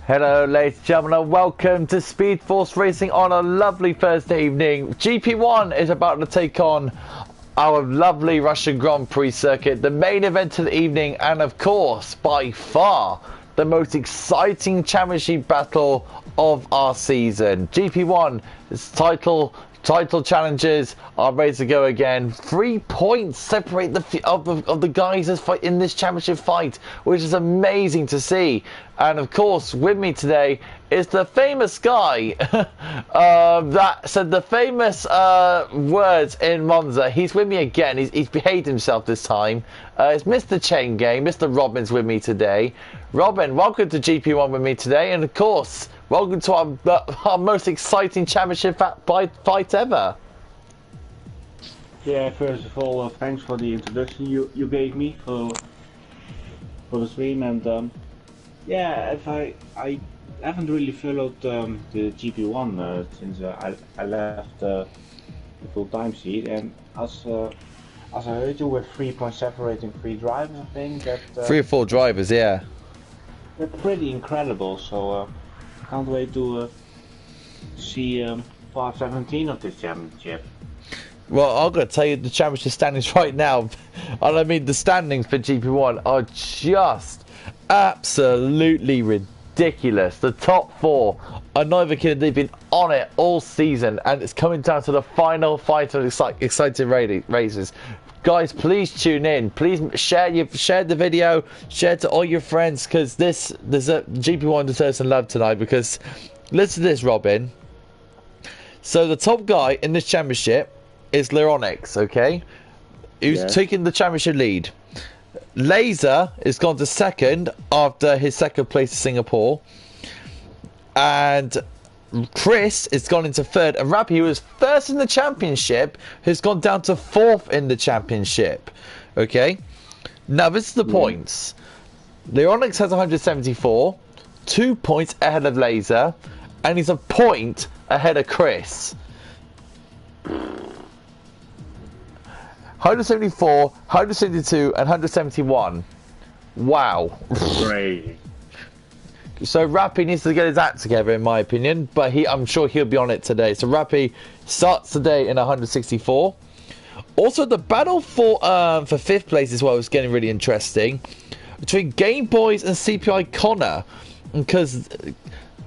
Hello ladies and gentlemen, and welcome to Speed Force Racing on a lovely Thursday evening. GP1 is about to take on our lovely Russian Grand Prix circuit, the main event of the evening, and of course, by far, the most exciting championship battle of our season. GP1 is title challenges are ready to go again. 3 points separate of the guys that's fight in this championship fight, which is amazing to see. And of course, with me today is the famous guy that said the famous words in Monza. He's with me again. He's behaved himself this time. It's Mr. Chain Game. Mr. Robin's with me today. Robin, welcome to GP1 with me today, and of course, welcome to our most exciting championship fight ever. Yeah, first of all, thanks for the introduction you gave me for the stream, and yeah, if I haven't really followed the GP1 since I left the full time seat, and as I heard you with 3 points separating 3 drivers, I think that 3 or 4 drivers, yeah. They're pretty incredible. So can't wait to see part 17 of this championship. Well, I'm going to tell you the championship standings right now. And I mean, the standings for GP1 are just absolutely ridiculous. The top 4 are not even kidding. They've been on it all season, and it's coming down to the final fight of exciting races. Guys, please tune in. Please share the video, share to all your friends, because there's a GP1 deserves some love tonight. Because listen to this, Robin. So the top guy in this championship is Leronix, okay? Who's taking the championship lead. Laser has gone to second after his second place in Singapore, and Chris has gone into third, and Rappy, who was first in the championship, has gone down to 4th in the championship. Okay, now this is the points. Leonix has 174, 2 points ahead of Laser, and he's a point ahead of Chris. 174, 172, and 171. Wow. Great. So Rappy needs to get his act together, in my opinion, but I'm sure he'll be on it today. So Rappy starts today in 164. Also, the battle for 5th place as well is getting really interesting between Game Boys and CPI Connor, because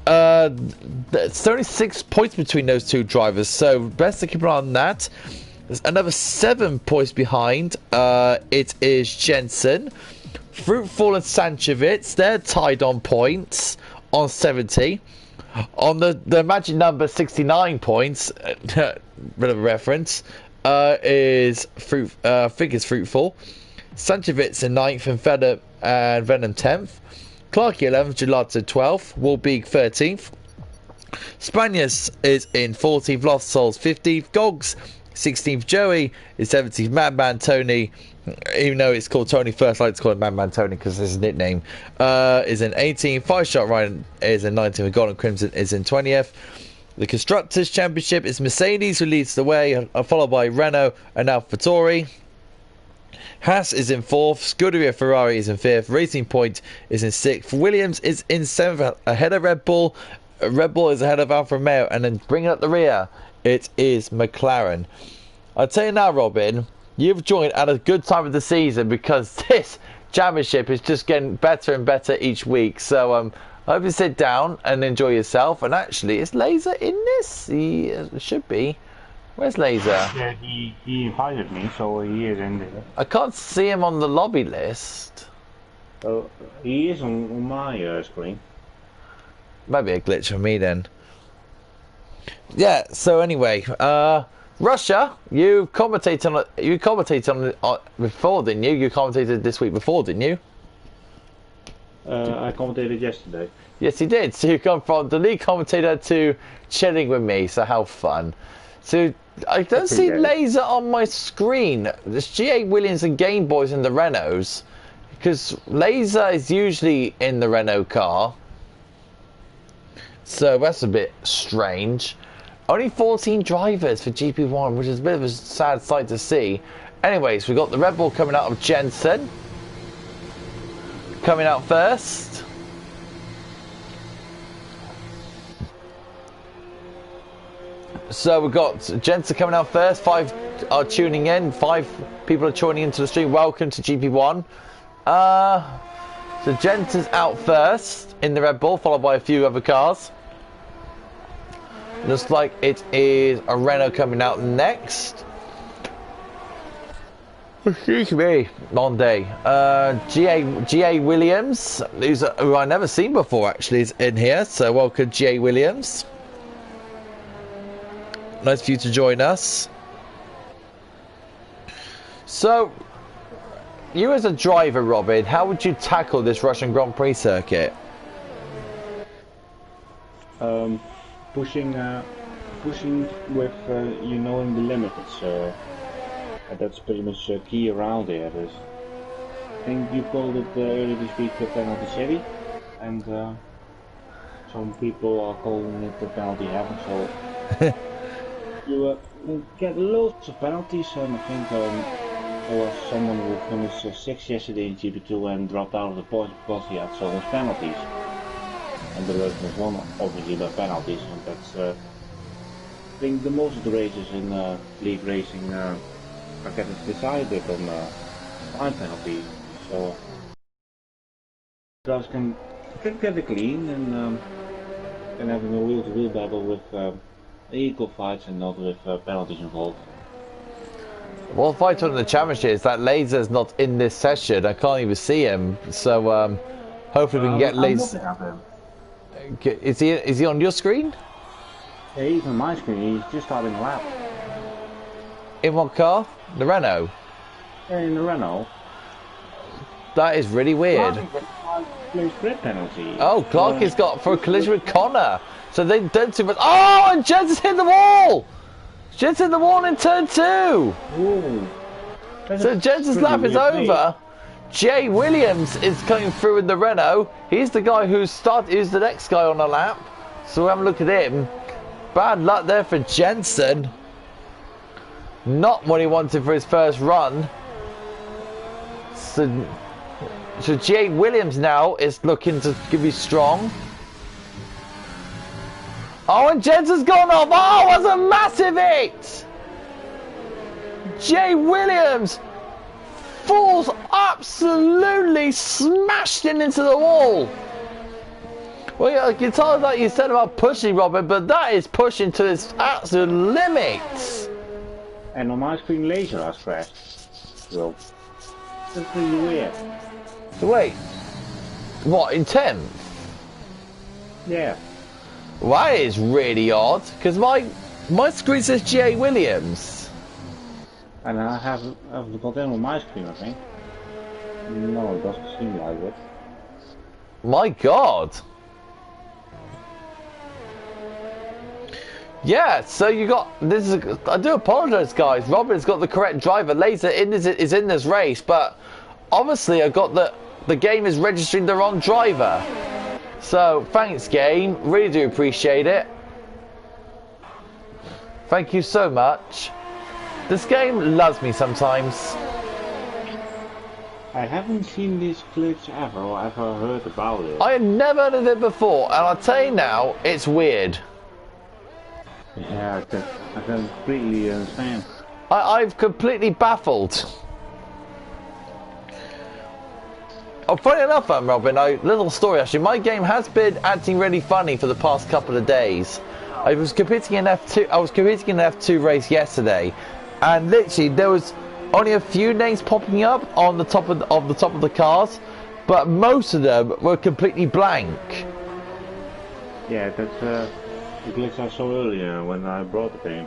there's only 6 points between those 2 drivers. So best to keep an eye on that. There's another 7 points behind. It is Jensen. Fruitful and Sanchevitz, they're tied on points on 70. On the magic number 69 points, bit of a reference, is I think it's Fruitful. Sanchevitz in 9th and Venom 10th. Clarky 11th, Gelato 12th, Wolbeek 13th. Spanias is in 14th, Lost Souls 15th, Gogs 16th, Joey is 17th, Madman Tony, even though it's called Tony first, I like to call it Madman Tony because it's his nickname, is in 18th, 5-Shot Ryan is in 19th, and Golden Crimson is in 20th. The Constructors Championship is Mercedes who leads the way, followed by Renault and AlphaTauri. Haas is in 4th, Scuderia Ferrari is in 5th, Racing Point is in 6th, Williams is in 7th ahead of Red Bull. Red Bull is ahead of Alfa Romeo, and then bringing up the rear, it is McLaren. I'll tell you now, Robin, you've joined at a good time of the season because this championship is just getting better and better each week. So I hope you sit down and enjoy yourself. And actually, is Laser in this? He should be. Where's Laser? Yeah, he invited me, so he is in there. I can't see him on the lobby list. Oh, he is on my screen. Might be a glitch for me then. Yeah, so anyway, Russia, you commentated on it before, didn't you? You commentated this week before, didn't you? I commentated yesterday. Yes, you did. So you come from the lead commentator to chilling with me, so how fun. So I don't see Laser on my screen. There's G8 Williams and Game Boys in the Renaults, because Laser is usually in the Renault car. So that's a bit strange. Only 14 drivers for GP1, which is a bit of a sad sight to see. Anyways, we've got the Red Bull coming out of Jensen. Coming out first. So we've got Jensen coming out first. 5 are tuning in. 5 people are joining into the stream. Welcome to GP1. So Jensen's out first in the Red Bull, followed by a few other cars. Looks like it is a Renault coming out next. Excuse me, Monday. GA Williams, who I've never seen before actually, is in here. So welcome, GA Williams. Nice for you to join us. So, you as a driver, Robin, how would you tackle this Russian Grand Prix circuit? Pushing with you knowing the limits. That's pretty much key around here. I think you called it earlier this week the penalty city, and some people are calling it the penalty heaven. So you get loads of penalties, and I think there was someone who finished 6th yesterday in GP2 and dropped out of the points because he had so much penalties. And the Russian was one, obviously, by penalties, and that's I think the most of the races in league racing are getting decided on time penalties. So guys can get it clean and having a wheel-to-wheel battle with equal fights and not with penalties involved. Well, the fight on the championship is that Laser's not in this session. I can't even see him, so hopefully we can get Laser. Is he on your screen? Yeah, he's on my screen. He's just starting a lap. In what car? The Renault? Yeah, in the Renault. That is really weird. Grid penalty. Oh, Clark has got for a collision with Connor. So they done too much. Oh, and Jensen's hit the wall! Jensen's hit the wall in turn 2! Ooh. So Jensen's lap is over. Jay Williams is coming through in the Renault. He's the guy who's the next guy on the lap. So we'll have a look at him. Bad luck there for Jensen. Not what he wanted for his first run. So Jay Williams now is looking to be strong. Oh, and Jensen's gone off. Oh, that's a massive hit. Jay Williams falls absolutely smashed into the wall. Well, yeah, I can tell that you said about pushing, Robin, but that is pushing to its absolute limits. And on my screen, Laser has crashed. So that's really weird. So wait, what, in 10th? Yeah. Well, that is really odd, because my screen says G.A. Williams. And I haven't got in on my screen, I think. No, it doesn't seem like it. My God. Yeah, so you got this. I do apologise, guys. Robin's got the correct driver. Laser is in this race, but obviously I got the game is registering the wrong driver. So thanks, game. Really do appreciate it. Thank you so much. This game loves me sometimes. I haven't seen these clips ever or ever heard about it. I had never heard of it before, and I'll tell you now, it's weird. Yeah, I can completely understand. I'm completely baffled. Oh, funny enough, Robin, little story actually. My game has been acting really funny for the past couple of days. I was competing in F2. I was competing in an F2 race yesterday, and literally there was only a few names popping up on the top of the cars, but most of them were completely blank. Yeah, that's the glitch I saw earlier when I brought the game.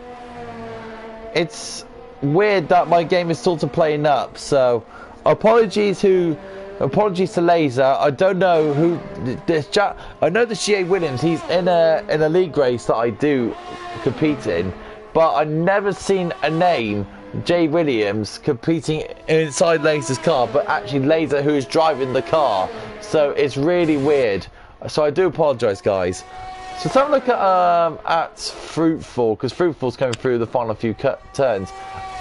It's weird that my game is sort of playing up, so apologies to Laser. I don't know who this chat. I know the GA Williams. He's in a league race that I do compete in, but I've never seen a name Jay Williams competing inside Laser's car, but actually Laser who is driving the car. So it's really weird. So I do apologise, guys. So let's have a look at Fruitful, because Fruitful's coming through the final few turns.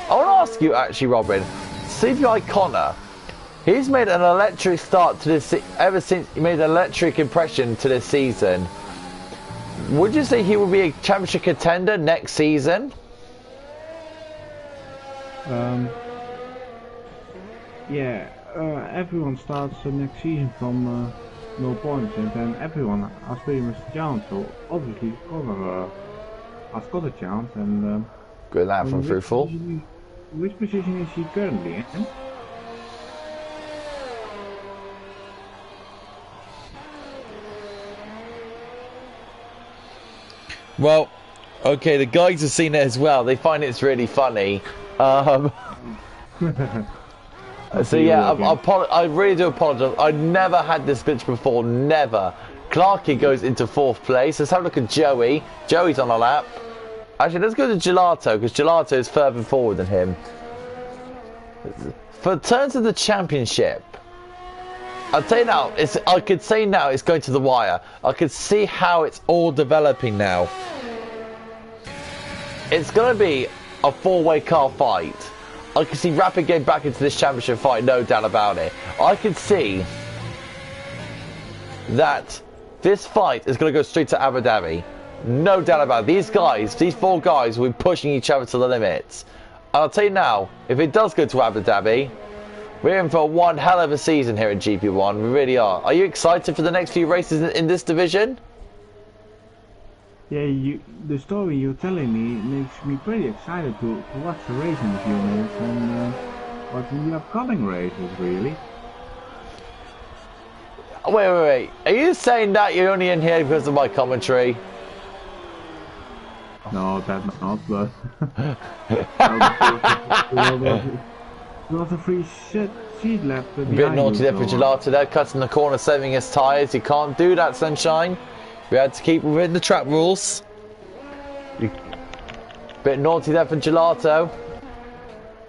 I want to ask you actually, Robin, CPI Connor. He's made an electric start to this ever since he made an electric impression to this season. Would you say he will be a championship contender next season? Yeah, everyone starts the next season from no points, and then everyone has pretty much a chance. So obviously Connor has got a chance, and Good lap from Fruitful. Which position is he currently in? Well, okay, the guys have seen it as well. They find it's really funny. So yeah, I really do apologise. I never had this glitch before, never. Clarky goes into 4th place. Let's have a look at Joey. Joey's on a lap. Actually, let's go to Gelato, because Gelato is further forward than him. For turns of the championship, I'll tell you now, I could say now it's going to the wire. I could see how it's all developing now. It's going to be a 4-way car fight. I can see Rapid getting back into this championship fight, no doubt about it. I can see that this fight is going to go straight to Abu Dhabi. No doubt about it. These guys, these 4 guys will be pushing each other to the limits. I'll tell you now, if it does go to Abu Dhabi, we're in for one hell of a season here at GP1. We really are. Are you excited for the next few races in this division? Yeah, the story you're telling me makes me pretty excited to watch the race in a few minutes and watch the upcoming races, really. Wait. Are you saying that you're only in here because of my commentary? No, that's not, but... There was a free seat left behind. A bit naughty there for Gelato there, cutting the corner, saving his tyres. You can't do that, Sunshine. We had to keep within the track rules. Bit naughty there for Gelato.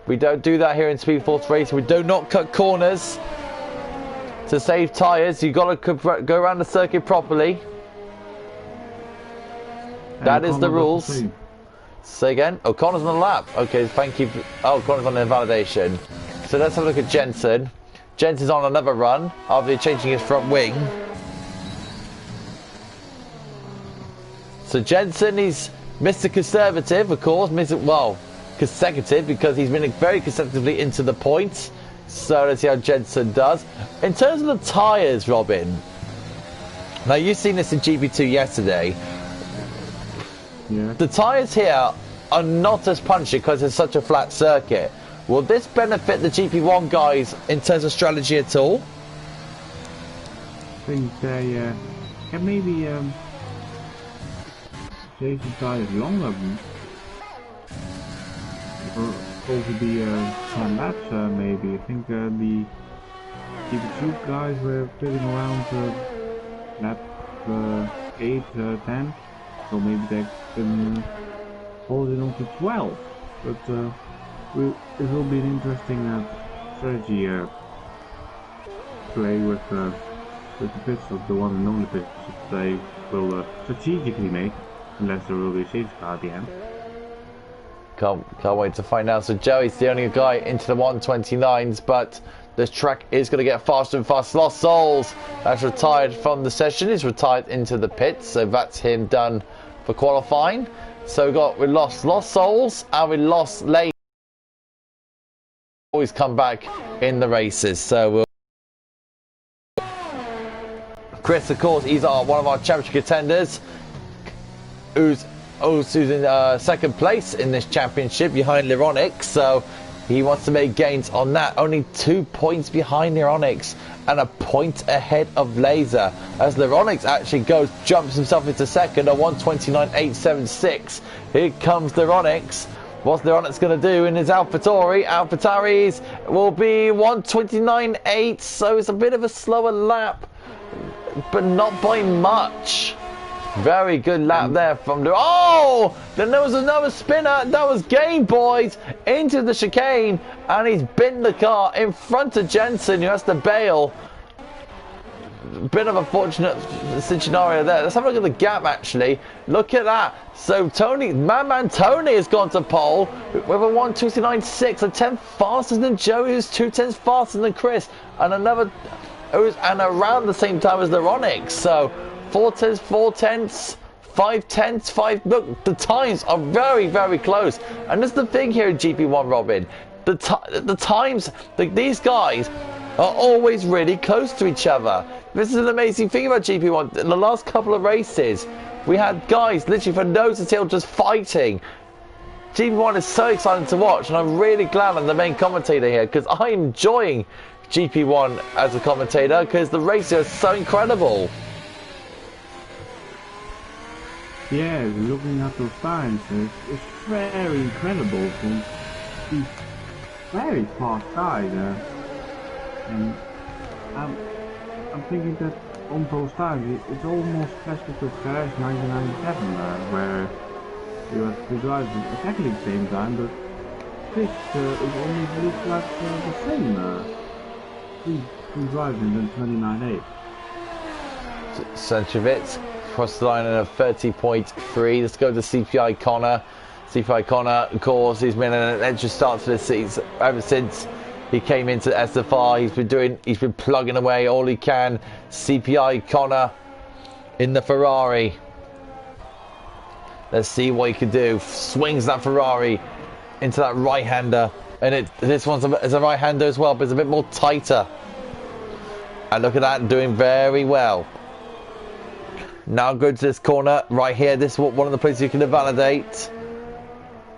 We don't do that here in Speed Force Racing. We do not cut corners to save tyres. You've got to go around the circuit properly. That is the rules. Say again. Oh, Connor's on the lap. Okay, thank you. Oh, Connor's on the invalidation. So let's have a look at Jensen. Jensen's on another run after changing his front wing. So Jensen, he's Mr. Conservative, of course. Well, consecutive, because he's been very consecutively into the points. So let's see how Jensen does. In terms of the tyres, Robin. Now, you've seen this in GP2 yesterday. Yeah. The tyres here are not as punchy because it's such a flat circuit. Will this benefit the GP1 guys in terms of strategy at all? I think they can maybe save the tyres longer or over the 10 laps maybe. I think the GP2 guys were pitting around lap 8, 10. So maybe they can hold it on to 12, but it will be an interesting strategy play with the pit stop, the one and only pit stop they will strategically make, unless there will be a safety car at the end. Can't wait to find out. So Joey's the only guy into the 129s, but this track is going to get faster and faster. Lost Souls has retired from the session. He's retired into the pits, so that's him done for qualifying. So we lost Souls and we lost Lane. Always come back in the races. So Chris, of course, he's one of our championship contenders, who's in second place in this championship behind Lyronic. So he wants to make gains on that. Only 2 points behind Lyronics and a point ahead of Laser. As Lyronics actually jumps himself into second at 129.876. Here comes Lyronics. What's Lyronics going to do in his AlphaTauri? AlphaTauri's will be 129.8, so it's a bit of a slower lap, but not by much. Very good lap there from the... Oh! Then there was another spinner. That was Game Boys into the chicane. And he's bent the car in front of Jensen, who has to bail. Bit of a fortunate scenario there. Let's have a look at the gap, actually. Look at that. So Tony, man Tony has gone to pole with a 1:29.6, a 10 faster than Joey, who's 2/10 faster than Chris. And another... and around the same time as the Ronix. So... 4/10, 5/10, 5. Look, the times are very, very close. And that's the thing here in GP1, Robin. The times, these guys are always really close to each other. This is an amazing thing about GP1. In the last couple of races, we had guys literally from nose to tail just fighting. GP1 is so exciting to watch, and I'm really glad I'm the main commentator here because I'm enjoying GP1 as a commentator because the races are so incredible. Yeah, looking at those times, it's very incredible. He's very fast guy there. And I'm thinking that on those times, it's almost classical to Crash 1997, where you have two drivers at exactly the same time, but Chris it almost looks like the same. Two drivers in 29.8. Sanchevitz cross the line in a 30.3. Let's go to CPI Connor. CPI Connor, of course, he's been an extra start to the season ever since he came into SFR. He's been plugging away all he can. CPI Connor in the Ferrari. Let's see what he can do. Swings that Ferrari into that right-hander, and this one's a right-hander as well, but it's a bit more tighter. And look at that, doing very well. Now go to this corner right here. This is one of the places you can invalidate.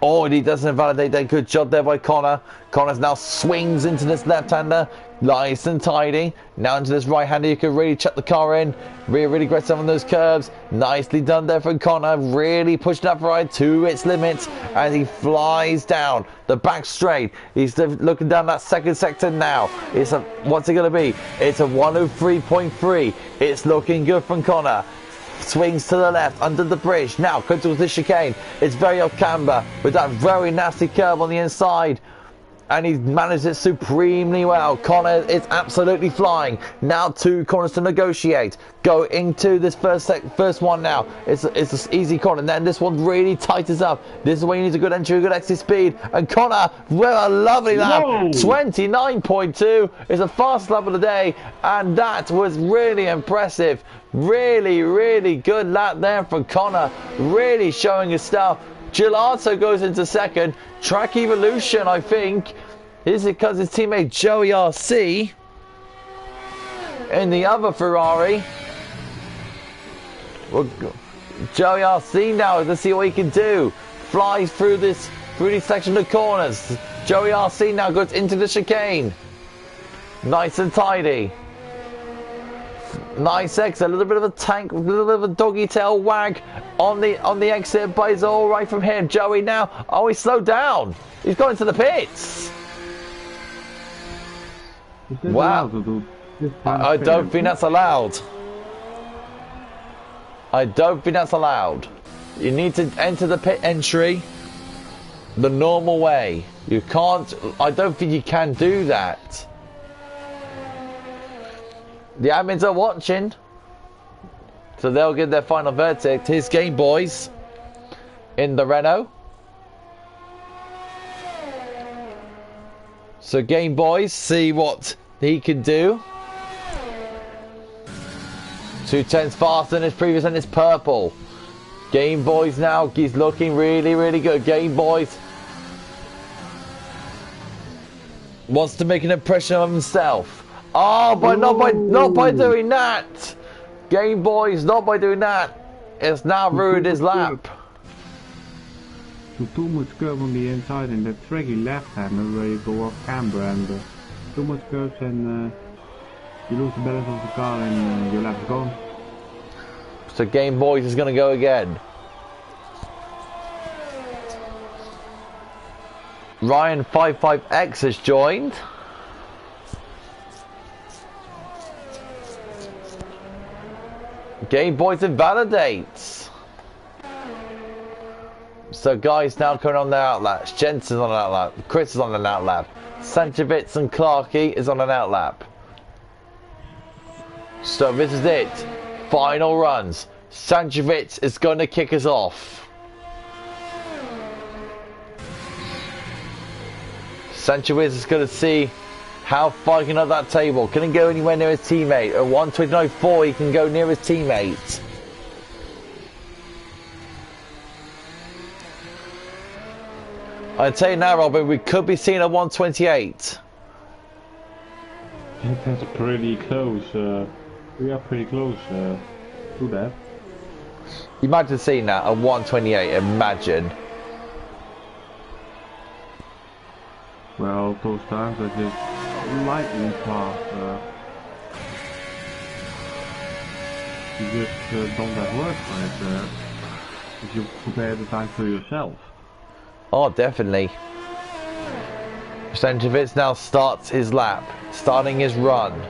Oh, and he doesn't invalidate that. Good job there by Connor. Connor's now swings into this left-hander. Nice and tidy. Now into this right-hander. You can really chuck the car in. Really aggressive on those curves. Nicely done there from Connor. Really pushing that ride to its limits as he flies down the back straight. He's looking down that second sector now. What's it going to be? It's a 103.3. It's looking good from Connor. Swings to the left under the bridge. Now comes towards the chicane. It's very off camber with that very nasty curve on the inside, and he's managed it supremely well. Connor is absolutely flying. Now 2 corners to negotiate. Go into this first one now. It's an easy corner, and then this one really tightens up. This is where you need a good entry, a good exit speed. And Connor, well, a lovely lap. 29.2 is the fastest lap of the day, and that was really impressive. Really good lap there from Connor. Really showing his stuff. Gelato goes into second. Track Evolution, I think. Is it because his teammate Joey RC in the other Ferrari? Well, Joey RC now, let's see what he can do. Flies through this section of corners. Joey RC now goes into the chicane. Nice and tidy. Nice exit, a little bit of a tank, a little bit of a doggy tail wag on the exit, but it's all right from him. Joey now, oh, he slowed down. He's going to the pits. Wow. I don't think that's allowed. I don't think that's allowed. You need to enter the pit entry the normal way. You can't, I don't think you can do that. The admins are watching, so they'll give their final verdict. Here's Game Boys in the Renault. So Game Boys, see what he can do. 2/10 faster than his previous, and it's purple. Game Boys now, he's looking really good. Game Boys wants to make an impression of himself. Oh, but not by doing that. Game Boys, not by doing that. It's now ruined his lap. Too much curve on the inside and that tricky left-hander where you go off camber, and too much curves, and you lose the balance of the car and your lap's gone. So Game Boys is going to go again. Ryan 55X has joined. Game Boys invalidates. So guys now coming on their outlaps. Jensen's on an outlap. Chris is on an outlap. Sanchevitz and Clarkey is on an outlap. So this is it. Final runs. Sanchevitz is going to kick us off. Sanchevitz is going to see how far he can up that table. Can he go anywhere near his teammate? At 1:29.4 he can go near his teammate. I tell you now, Robin, we could be seeing a 128. That's pretty close. We are pretty close to that. Imagine seeing that, a 128, imagine. Well, those times are just lightning fast. You just don't have words for it if you compare the time to yourself. Oh, definitely. Stankovic now starts his lap, starting his run.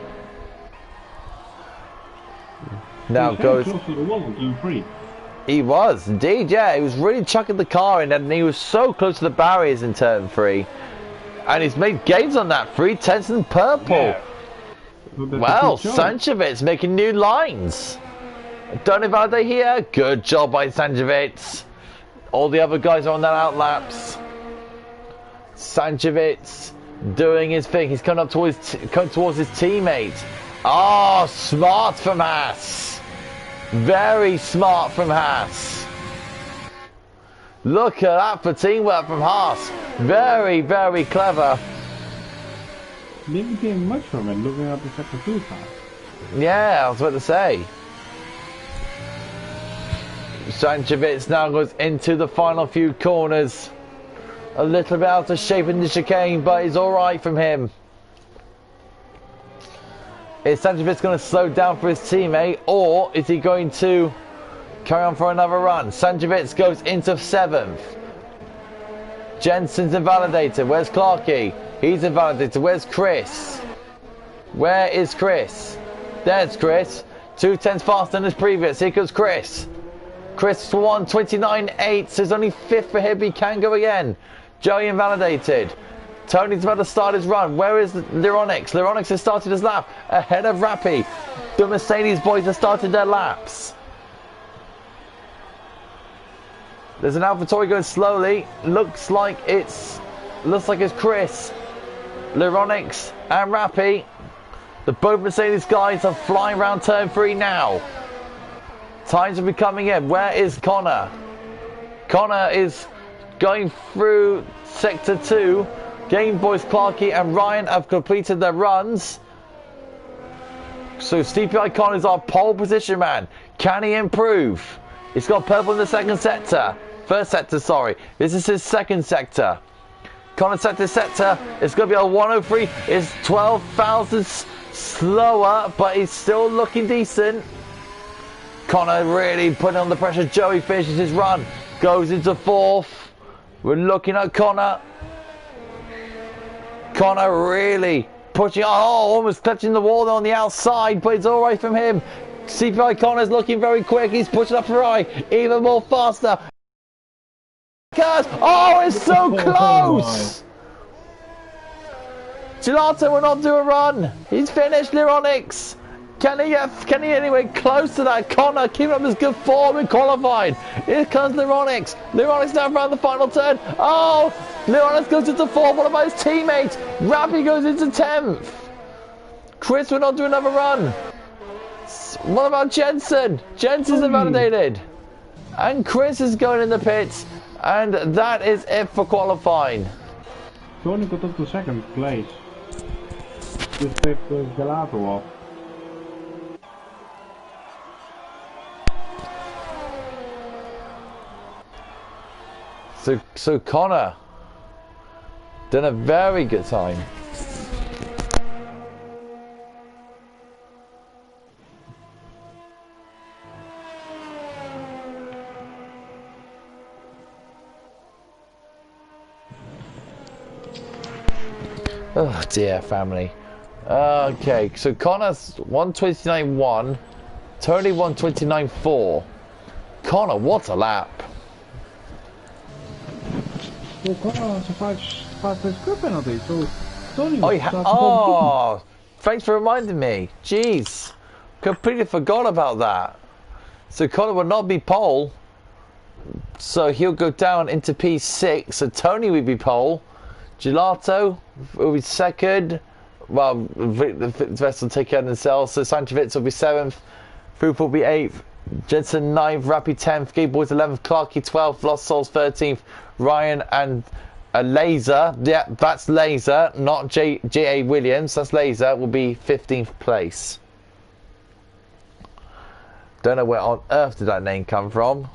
Now goes. Close to the wall in Q3. He was indeed, yeah. He was really chucking the car in, and he was so close to the barriers in turn 3. And he's made gains on that. 3/10 in purple. Yeah. Well, Stankovic making new lines. Don't invalidate here. Good job by Stankovic. All the other guys are on that out laps. Stankovic doing his thing. He's coming up towards his teammate. Oh, smart from Haas. Very smart from Haas. Look at that for teamwork from Haas. Very, very clever. Didn't get much from it looking at the second 2 car. Yeah, I was about to say. Stankovic now goes into the final few corners. A little bit out of shape in the chicane, but it's alright from him. Is Stankovic going to slow down for his teammate, or is he going to carry on for another run? Stankovic goes into 7th. Jensen's invalidated. Where's Clarkey? He's invalidated. Where's Chris? Where is Chris? There's Chris. 2/10 faster than his previous. Here comes Chris. Chris 1:29.8. So it's only 5th for him. He can go again. Joey invalidated. Tony's about to start his run. Where is Lironix? Lironix has started his lap ahead of Rappy. The Mercedes boys have started their laps. There's an AlphaTauri going slowly. Looks like it's Chris, Lironix and Rappy. The both Mercedes guys are flying around turn 3 now. Times will be coming in. Where is Connor? Connor is going through sector 2. Game Boys Clarkey and Ryan have completed their runs. So Stevie Icon is our pole position man. Can he improve? He's got purple in the second sector. First sector, sorry. This is his second sector. Connor sector. It's going to be a 103. It's 12 thousandths slower, but he's still looking decent. Connor really putting on the pressure. Joey finishes his run. Goes into 4th. We're looking at Connor. Connor really pushing. Oh, almost clutching the wall on the outside, but it's all right from him. CPI Connor's looking very quick. He's pushing up Ferrari even more faster. Oh, it's so close! Gelato will not do a run. He's finished. Lironix. Can he anyway close to that? Connor keeping up his good form in qualifying. Here comes Lironix. Lironix now around the final turn. Oh, Lironix goes into 4th. What about his teammate? Rappy goes into 10th. Chris will not do another run. What about Jensen? Jensen's invalidated. And Chris is going in the pits. And that is it for qualifying. Tony got up to 2nd place. Just picked Gelato off. So Connor done a very good time. Oh dear, family. Okay, so Connor's 129.1, Tony 129.4. Connor, what a lap! Well, Connor has a 5 script penalty, so Tony. Oh, thanks for reminding me. Jeez, completely forgot about that. So Connor will not be pole, so he'll go down into P6. So Tony will be pole. Gelato will be 2nd. Well, the rest will take care of themselves. So Stankovic will be 7th. Fruit will be 8th. Jensen 9th. Rappy 10th. Gay Boys 11th. Clarkey 12th. Lost Souls 13th. Ryan and A Laser, yeah, that's Laser, not J.A. Williams, that's Laser, will be 15th place. Don't know where on earth did that name come from.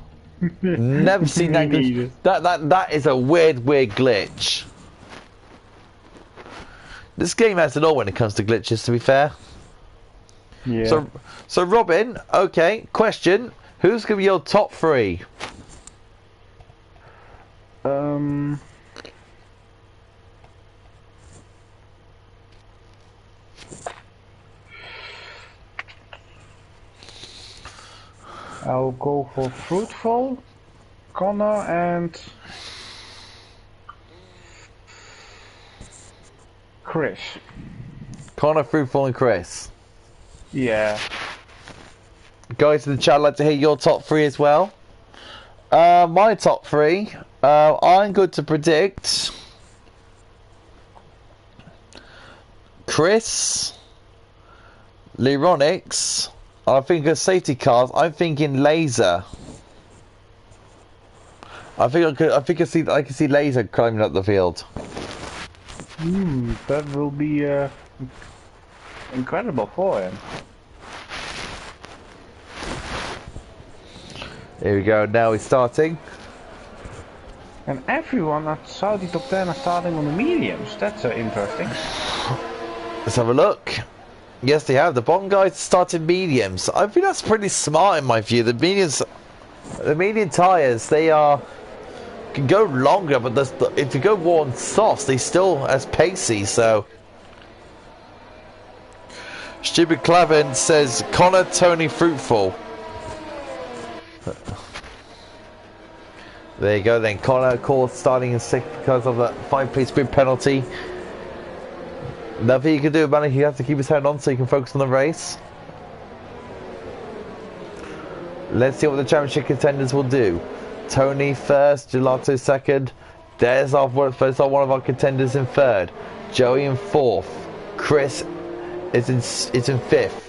Never seen that glitch. That is a weird glitch. This game has it all when it comes to glitches, to be fair. Yeah. So Robin, okay, question. Who's going to be your top 3? I'll go for Fruitful, Connor, and Chris. Connor, Fruitful, and Chris. Yeah. Guys in the chat, I'd like to hear your top 3 as well. My top 3, I'm good to predict Chris, Leronix. I think of safety cars. I'm thinking Laser. I can see Laser climbing up the field. That will be incredible for him. Here we go. Now he's starting. And everyone at Saudi top 10 are starting on the mediums. That's interesting. Let's have a look. Yes, they have. The bottom guys started mediums. I think that's pretty smart in my view. The medium tyres, they can go longer, but if you go more on softs, they still as pacey. So, Stupid Clavin says Connor, Tony, Fruitful. There you go. Then Connor, of course, starting in 6th because of the 5-piece grid penalty. Nothing you can do about it. He has to keep his head on so he can focus on the race. Let's see what the championship contenders will do. Tony first, Gelato 2nd. There's one of our contenders in 3rd. Joey in 4th. Chris is in 5th.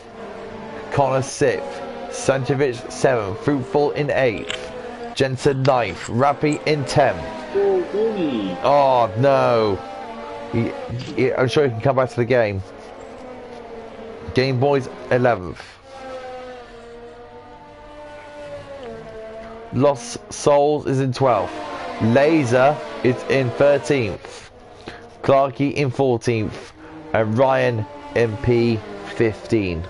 Connor 6th. Sanchovic 7th. Fruitful in 8th. Jensen 9th. Rappy in 10th. Oh no. I'm sure he can come back to the game. Game Boys 11th. Lost Souls is in 12th. Laser is in 13th. Clarky in 14th. And Ryan MP 15.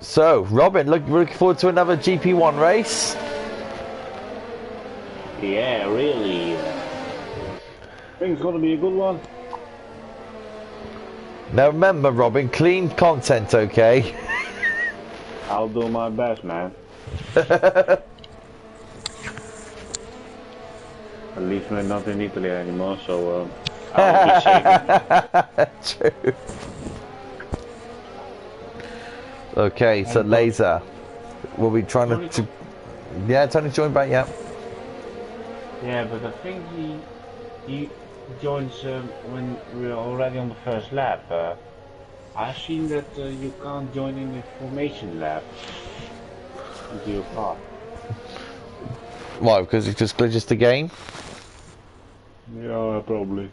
So, Robin, looking forward to another GP1 race? Yeah, really. I think it's gonna be a good one. Now remember, Robin, clean content, okay? I'll do my best, man. At least we're not in Italy anymore, so I'll be safe. True. Okay, so Laser. We'll be trying to... Yeah, Tony joined back, yeah. Yeah, but I think he joins when we're already on the first lap. I've seen that you can't join in the formation lap into your car. Why? Because it just glitches the game? Yeah, probably.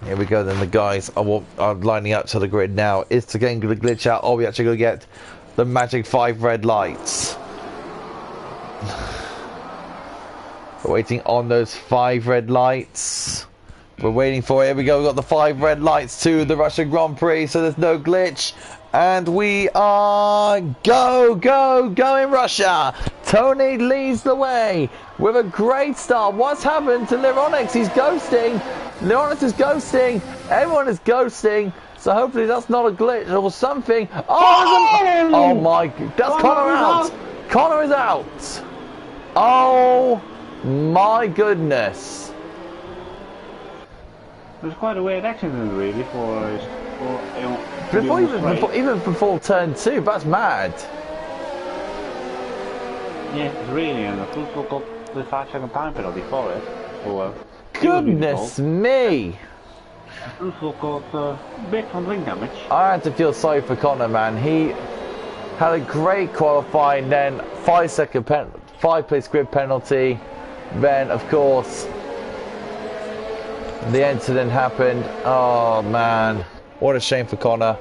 Here we go then, the guys are lining up to the grid now. Is the game going to glitch out, or are we actually going to get the magic 5 red lights? We're waiting on those 5 red lights. We're waiting for it. Here we go. We've got the 5 red lights to the Russian Grand Prix, so there's no glitch. And we are go in Russia. Tony leads the way with a great start. What's happened to Leronix? He's ghosting. Leronix is ghosting. Everyone is ghosting. So hopefully that's not a glitch or something. Oh my! That's Connor out. Connor is out. Oh my goodness. It was quite a weird accident, really, even before turn 2. That's mad. Yeah, it's really, and the football got the 5-second time penalty for it. So, goodness me! Football got big from ring damage. I had to feel sorry for Connor, man. He had a great qualifying, then 5-second 5-place grid penalty. Then, of course, the incident happened. Oh man, what a shame for Connor.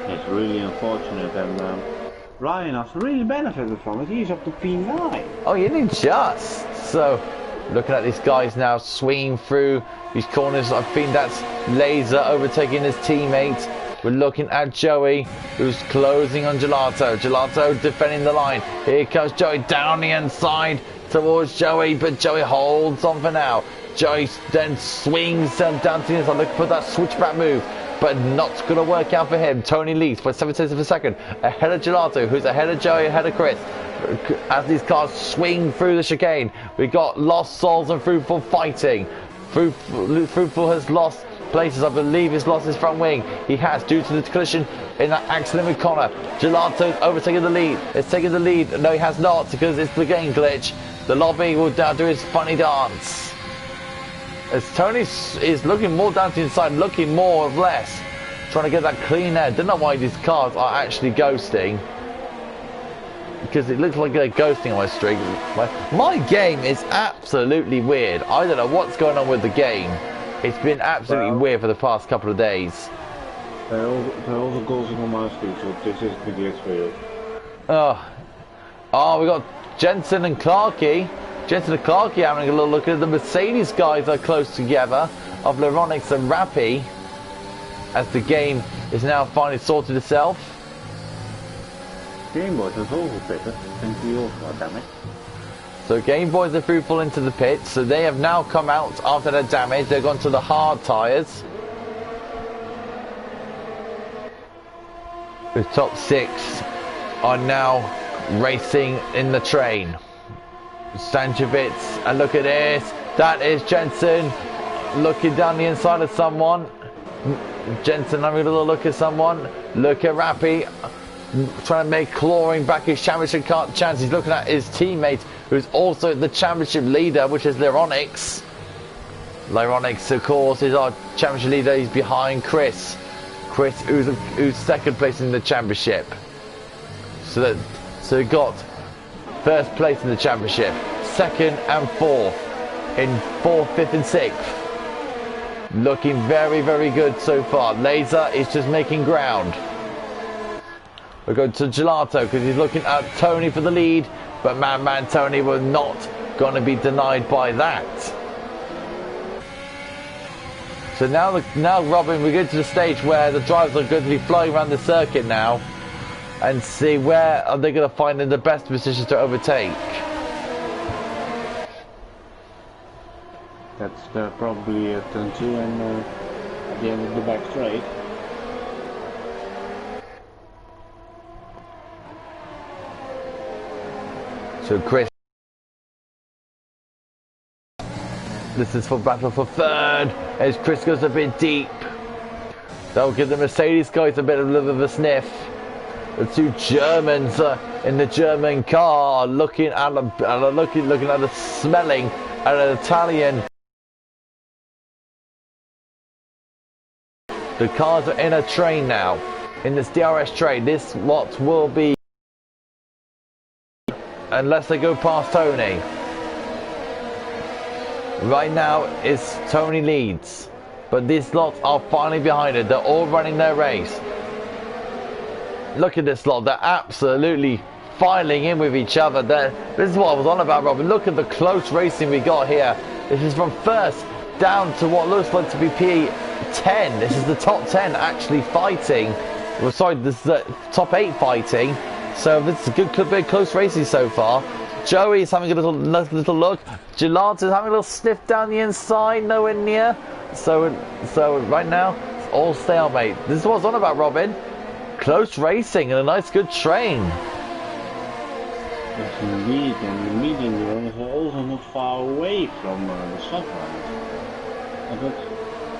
It's really unfortunate, and Ryan has really benefited from it. He's up to P9. Oh, you didn't just. So, looking at these guys now swinging through these corners. I think that's Laser overtaking his teammate. We're looking at Joey, who's closing on Gelato. Gelato defending the line. Here comes Joey down the inside towards Joey, but Joey holds on for now. Joey then swings down to the inside, looking for that switchback move, but not going to work out for him. Tony leads by 7 tenths of a second, ahead of Gelato, who's ahead of Joey, ahead of Chris. As these cars swing through the chicane, we got Lost Souls and Fruitful fighting. Fruitful has lost places. I believe he's lost his front wing. He has, due to the collision in that accident with Connor. Gelato's overtaking the lead. It's taking the lead. No, he has not, because it's the game glitch. The lobby will now do his funny dance. As Tony is looking more down to the inside, looking more or less, trying to get that clean air. Don't know why these cars are actually ghosting, because it looks like they're ghosting on my streak. My game is absolutely weird. I don't know what's going on with the game. It's been absolutely weird for the past couple of days. They're also ghosting on my streak, so this is the glitch for you. Oh, we got Jensen and Clarkey. Jensen and Clarkey having a little look at the Mercedes guys are close together, of Leronix and Rappy, as the game is now finally sorted itself. Game Boys has also pitted. Thank you also, damn it. So Game Boys are Fruitful into the pits, so they have now come out after their damage. They've gone to the hard tyres. The top 6 are now racing in the train. Stanchevitz, and look at this. That is Jensen looking down the inside of someone. Jensen having a little look at someone. Look at Rappy trying to make clawing back his championship chance. He's looking at his teammate, who's also the championship leader, which is Leronix. Leronix, of course, is our championship leader. He's behind Chris. Chris, who's second place in the championship. So we got first place in the championship, second and fourth, in 4th, 5th and 6th. Looking very, very good so far. Laser is just making ground. We'll go to Gelato because he's looking at Tony for the lead, but Man Tony was not going to be denied by that. So now Robin, we get to the stage where the drivers are going to be flying around the circuit now, and see where are they going to find in the best positions to overtake. That's probably turn 2 and at the end of the back straight. So Chris, this is for battle for third, as Chris goes a bit deep. That'll give the Mercedes guys a bit of a sniff. The two Germans in the German car looking at the smelling at an Italian. The cars are in a train now, in this DRS train. This what will be, unless they go past Tony. Right now it's Tony leads, but these lots are finally behind it. They're all running their race. Look at this lot, they're absolutely filing in with each other. This is what I was on about, Robin. Look at the close racing we got here. This is from first down to what looks like to be P10. This is the top 10 actually fighting. Well, sorry, this is the top 8 fighting. So this is a good bit of close racing so far. Joey is having a little look. Gelato is having a little sniff down the inside, nowhere near. So right now, it's all stalemate. This is what I was on about, Robin. Close racing and a nice good train. Yes, indeed, and the medium runners are also not far away from the soft runners.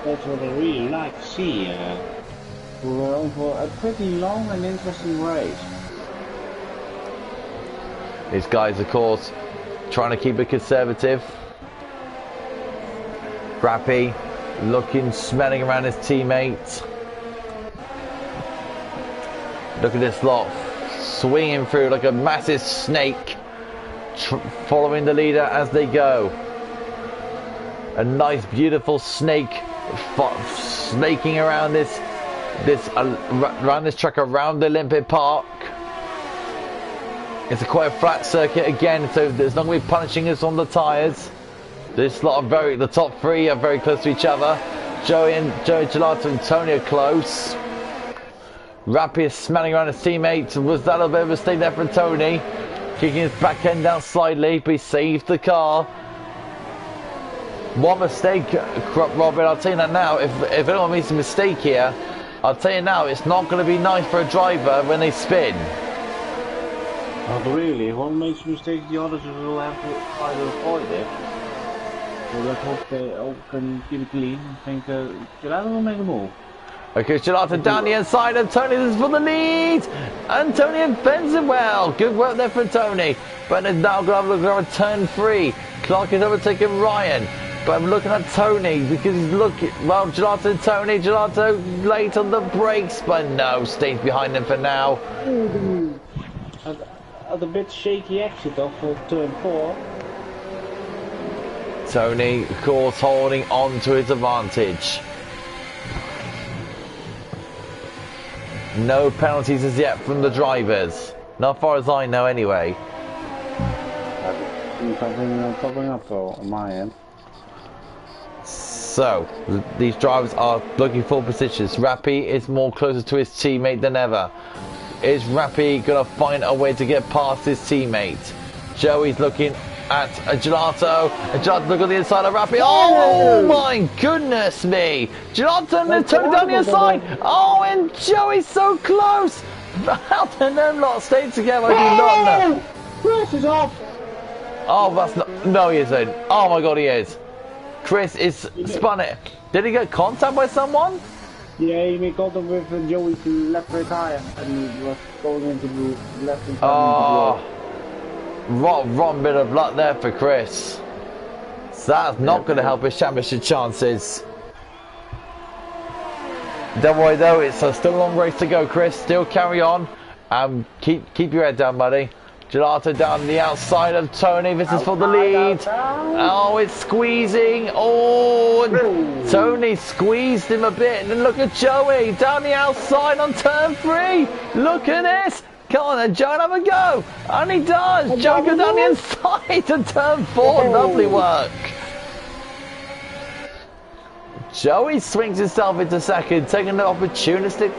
That's what I really like to see. We're on for a pretty long and interesting race. These guys, of course, trying to keep it conservative. Rappy, looking, smelling around his teammates. Look at this lot, swinging through like a massive snake, following the leader as they go. A nice, beautiful snake snaking around this track around the Olympic Park. It's quite a flat circuit again, so there's not going to be punishing us on the tyres. This lot are the top three are very close to each other. Joey Gelato and Tony are close. Rappy is smelling around his teammate. Was that a bit of a mistake there for Tony? Kicking his back end down slightly, but he saved the car. One mistake, Robin, I'll tell you that now. If anyone makes a mistake here, I'll tell you now, it's not going to be nice for a driver when they spin. Not really. If one makes a mistake, the others will have to try to avoid it. So let's hope they all can keep it clean. I think Gelato will make a move. Okay, Gelato down the inside of Tony. This is for the lead. And Tony defends it well. Good work there for Tony. But it's now going to look at turn 3. Clark is overtaking Ryan. But I'm looking at Tony because he's looking. Well, Gelato and Tony. Gelato late on the brakes. But no, stays behind him for now. At a bit shaky exit of turn 4. Tony, of course, holding on to his advantage. No penalties as yet from the drivers. Not far as I know anyway. Something popping up on my end. So, these drivers are looking for positions. Rappy is more closer to his teammate than ever. Is Rappy going to find a way to get past his teammate? Joey's looking at Gelato. And Gelato look on the inside of Rappy. Oh my goodness me! Gelato and Tony down the inside. Oh, and Joey's so close. How can them lot stay together? I do not know. Chris is off. Oh, that's not. No, he isn't. Oh my god, he is. Chris is spun it. Did he get contact by someone? Yeah, he made contact with Joey's left rear tire and he was going into the left and wrong bit of luck there for Chris. So that's not going to help his championship chances. Don't worry though, it's still a long race to go, Chris. Still carry on. Keep your head down, buddy. Gelato down the outside of Tony. This is for the lead. Oh, it's squeezing. Oh, and Tony squeezed him a bit. And then look at Joey down the outside on turn 3. Look at this. Come on then, Joey, have a go. And he does. Joey goes down the inside to turn 4. Lovely work. Joey swings himself into second, taking an opportunistic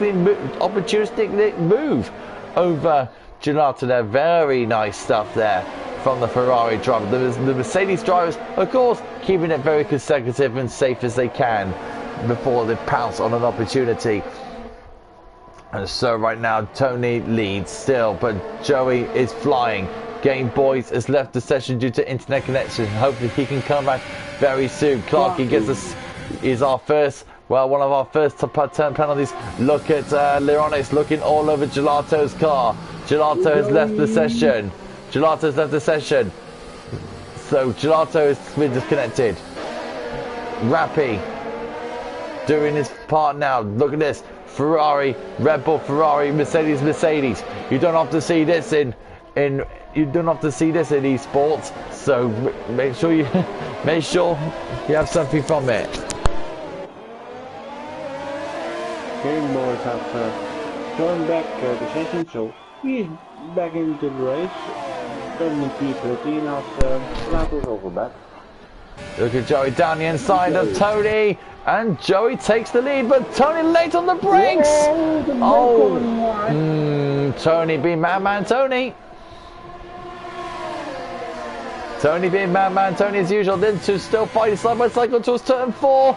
move over Gelato there. Very nice stuff there from the Ferrari driver. The Mercedes drivers, of course, keeping it very consecutive and safe as they can before they pounce on an opportunity. And so right now Tony leads still, but Joey is flying. Game Boys has left the session due to internet connection. Hopefully he can come back very soon. Clarky gets us. Is our first. Well, one of our first turn penalties. Look at Leronis looking all over Gelato's car. Gelato has left the session. Gelato's left the session. So Gelato has been disconnected. Rappy doing his part now. Look at this. Ferrari, Red Bull, Ferrari, Mercedes, Mercedes. You don't have to see this in esports. So make sure you have something from it. Game Boys have joined back the session, so he's back into the race. Turning P13 as Gelato's over back. Look at Joey down the inside of Tony, and Joey takes the lead, but Tony late on the brakes. Tony being Madman Tony. Tony being Madman Tony as usual. Then to still fighting side by side towards turn 4.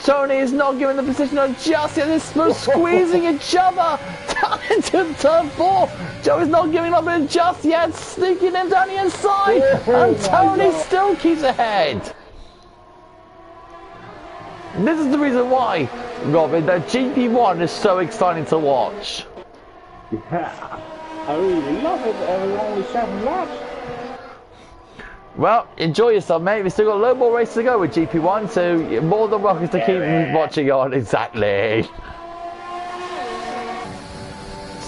Tony is not giving the position on just yet. They're squeezing each other down into turn 4. Joey's not giving up just yet, sneaking him down the inside, and Tony still keeps ahead. This is the reason why, Robin, that GP1 is so exciting to watch. Yeah, I really love it. We're only 7 laps. Well, enjoy yourself, mate. We've still got a little more race to go with GP1, so you're more than welcome to keep watching on. Exactly.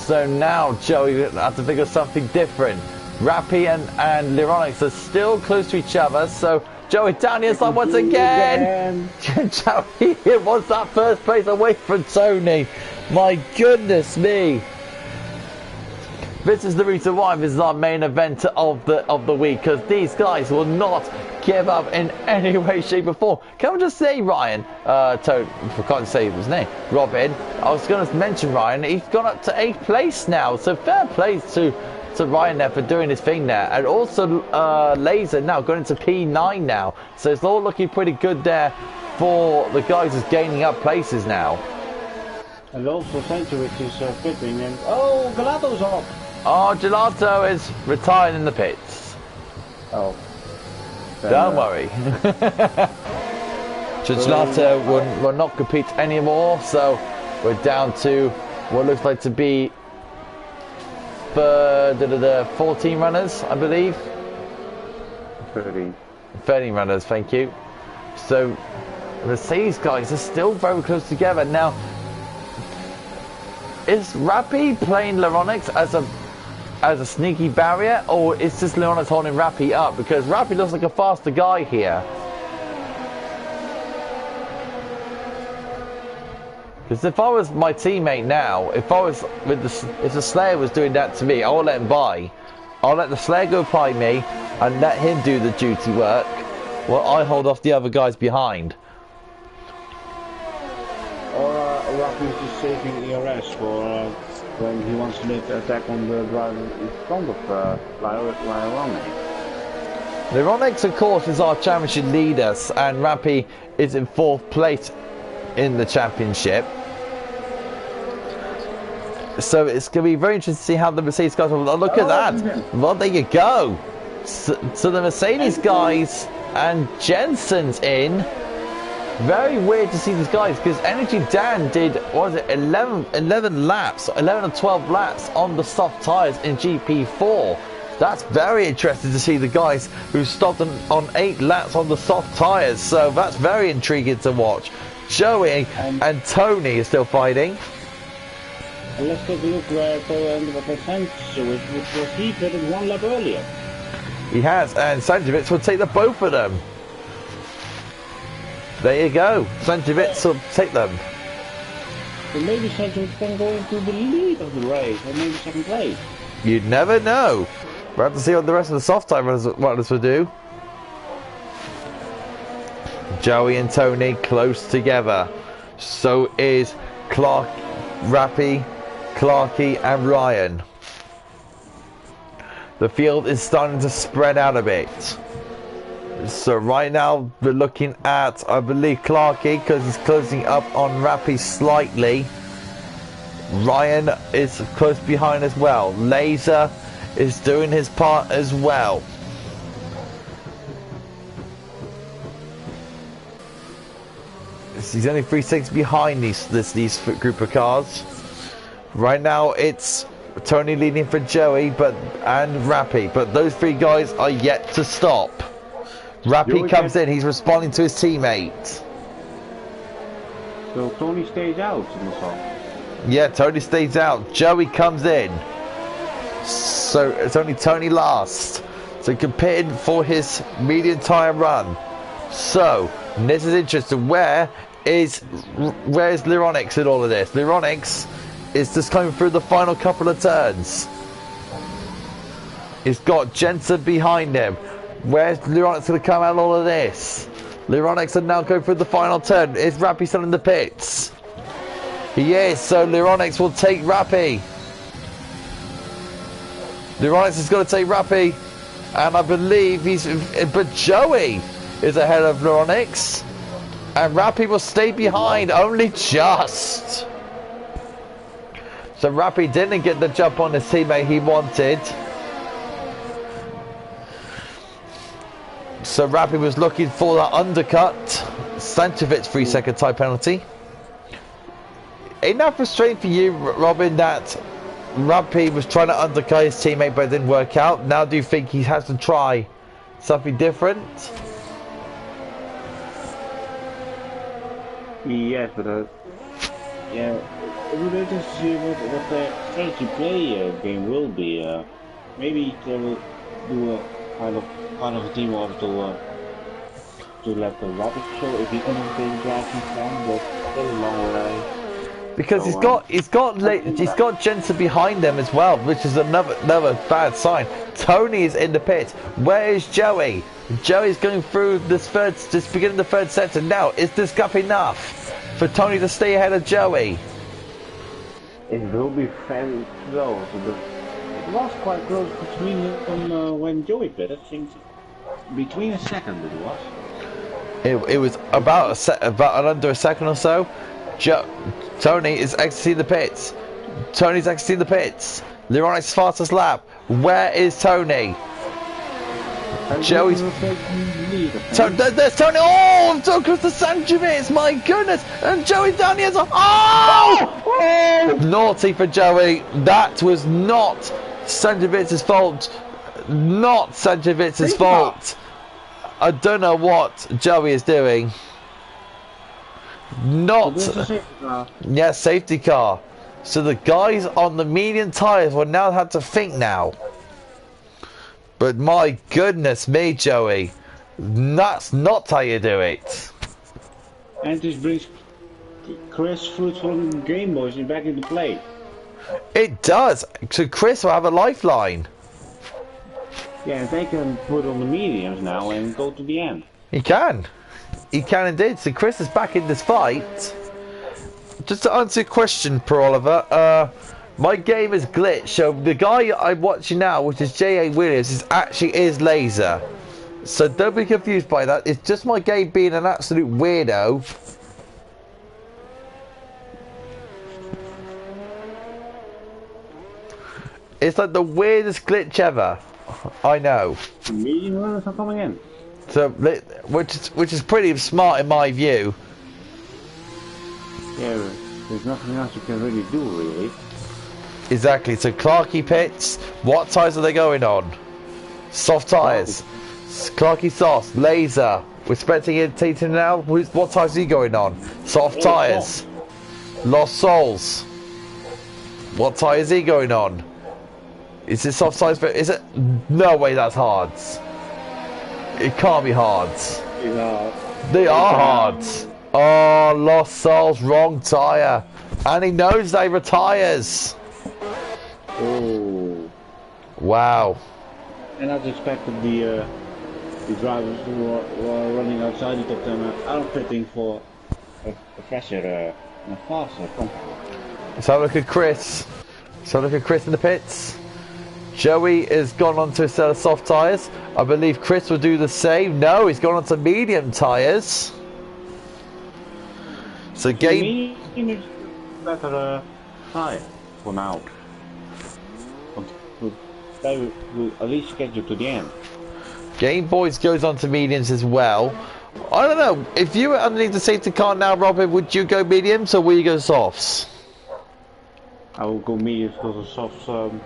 So now Joey has to figure something different. Rappy and Lyronix are still close to each other, so Joey down the inside once again. Joey wants that first place away from Tony. My goodness me. This is the reason why this is our main event of the week, because these guys will not give up in any way, shape or form. Can I just say, Ryan, I can't say his name, Robin, I was going to mention Ryan, he's gone up to 8th place now, so fair play to Ryan there for doing his thing there. And also Laser now going into P9 now, so it's all looking pretty good there for the guys who's gaining up places now. And also Centrowitz is fitting, and oh, Gelato's off. Oh, Gelato is retired in the pits. Oh. Don't worry. Gelato will not compete anymore, so we're down to what looks like to be 14 runners, I believe. 13 runners, thank you. So the Mercedes guys are still very close together. Now, is Rappy playing Lyronix as a sneaky barrier, or is just Lyronix holding Rappy up? Because Rappy looks like a faster guy here. Because if I was my teammate now, if the Slayer was doing that to me, I would let him by. I'll let the Slayer go by me and let him do the duty work while I hold off the other guys behind. Or Rappy's just saving ERS for when he wants to make the attack on the driver in front of Lyronix. Lyronix, of course, is our championship leader, and Rappy is in 4th place in the championship. So it's going to be very interesting to see how the Mercedes guys will look at that. Well, there you go. So the Mercedes guys and Jensen's in. Very weird to see these guys, because Energy Dan did, what was it, 11 laps, 11 or 12 laps on the soft tyres in GP4. That's very interesting to see the guys who stopped on 8 laps on the soft tyres. So that's very intriguing to watch. Joey and Tony are still fighting. And let's take a look where Tony ended up at Sanchowitz, which was he pitted 1 lap earlier. He has, and Sanchowitz will take the both of them. There you go. Sanchowitz will take them. So maybe Sanchowitz can go into the lead of the race, or maybe 2nd place. You'd never know. We'll have to see what the rest of the soft time runners will do. Joey and Tony close together. So is Clark, Rappy, Clarky and Ryan. The field is starting to spread out a bit. So right now we're looking at, I believe, Clarky, because he's closing up on Rappy slightly. Ryan is close behind as well. Laser is doing his part as well. He's only 3 seconds behind these group of cars. Right now it's Tony leading for Joey and Rappy, but those 3 guys are yet to stop. Rappy comes in, he's responding to his teammate. So Tony stays out in the song. Yeah, Tony stays out. Joey comes in. So it's only Tony last. So competing for his medium tyre run. So this is interesting. Where is Lyronix in all of this? Lyronix is just coming through the final couple of turns. He's got Jensen behind him. Where's Lyronix going to come out of all of this? Lyronix are now going through the final turn. Is Rappy still in the pits? He is, so Lyronix will take Rappy. Lyronix is going to take Rappy. And I believe but Joey is ahead of Lyronix. And Rappy will stay behind, only just. So Rappy didn't get the jump on his teammate he wanted. So Rappy was looking for that undercut. Sanchowitz 3-second time penalty. Ain't that frustrating for you, Robin, that Rappy was trying to undercut his teammate but it didn't work out? Now do you think he has to try something different? Yes, but Yeah, it would be interesting to see what their strategy play game will be. Maybe they will do a kind of a team order to let the rabbit show if he can take driving from, but still a long way. Because So, he's got Jensen behind them as well, which is another bad sign. Tony is in the pit. Where is Joey? Joey's going through this beginning the third sector now. Is this gap enough for Tony to stay ahead of Joey? it will be very close, but it was quite close between them when Joey pit. I think between a second it was. It was about under a second or so. Tony is exiting the pits. Tony's exiting the pits. Leronic's fastest lap. Where is Tony? Joey's. There's Tony. Oh, so close to Sanjovic. My goodness. And Joey's down here. Oh! Naughty for Joey. That was not Sanjovic's fault. Not Sanjovic's fault. I don't know what Joey is doing. Not. Yes, safety car. So the guys on the medium tyres will now have to think now. But my goodness me, Joey. That's not how you do it. And this brings Chris Fruit from Game Boys back into play. It does. So Chris will have a lifeline. Yeah, and they can put on the mediums now and go to the end. He can. He can indeed. So Chris is back in this fight. Just to answer your question, Per Oliver, my game is glitched. So the guy I'm watching now, which is J.A. Williams, is Laser. So don't be confused by that. It's just my game being an absolute weirdo. It's like the weirdest glitch ever. I know. Medium runners are coming in. So, which is pretty smart in my view. Yeah, there's nothing else you can really do, really. Exactly. So Clarky pits. What tyres are they going on? Soft tyres. Clarky soft. Laser. We're expecting it to now. What tyres are he going on? Soft tyres. Lost Souls. What tyre is he going on? Is it soft tyres? Is it? No way. That's hards. It can't be hards. They are hards. Oh, Lost Souls, wrong tyre. And he knows they retires. Oh. Wow. And I expected the drivers who are running outside the top 10 are pitting for a fresher and a faster compound. Let's have a look at Chris. Let's have a look at Chris in the pits. Joey has gone on to a set of soft tyres. I believe Chris will do the same. No, he's gone on to medium tyres. So game. Medium is better tyre for now. They will at least get you to the end. Game Boys goes on to mediums as well. I don't know. If you were underneath the safety car now, Robin, would you go mediums or will you go softs? I will go mediums because the softs won't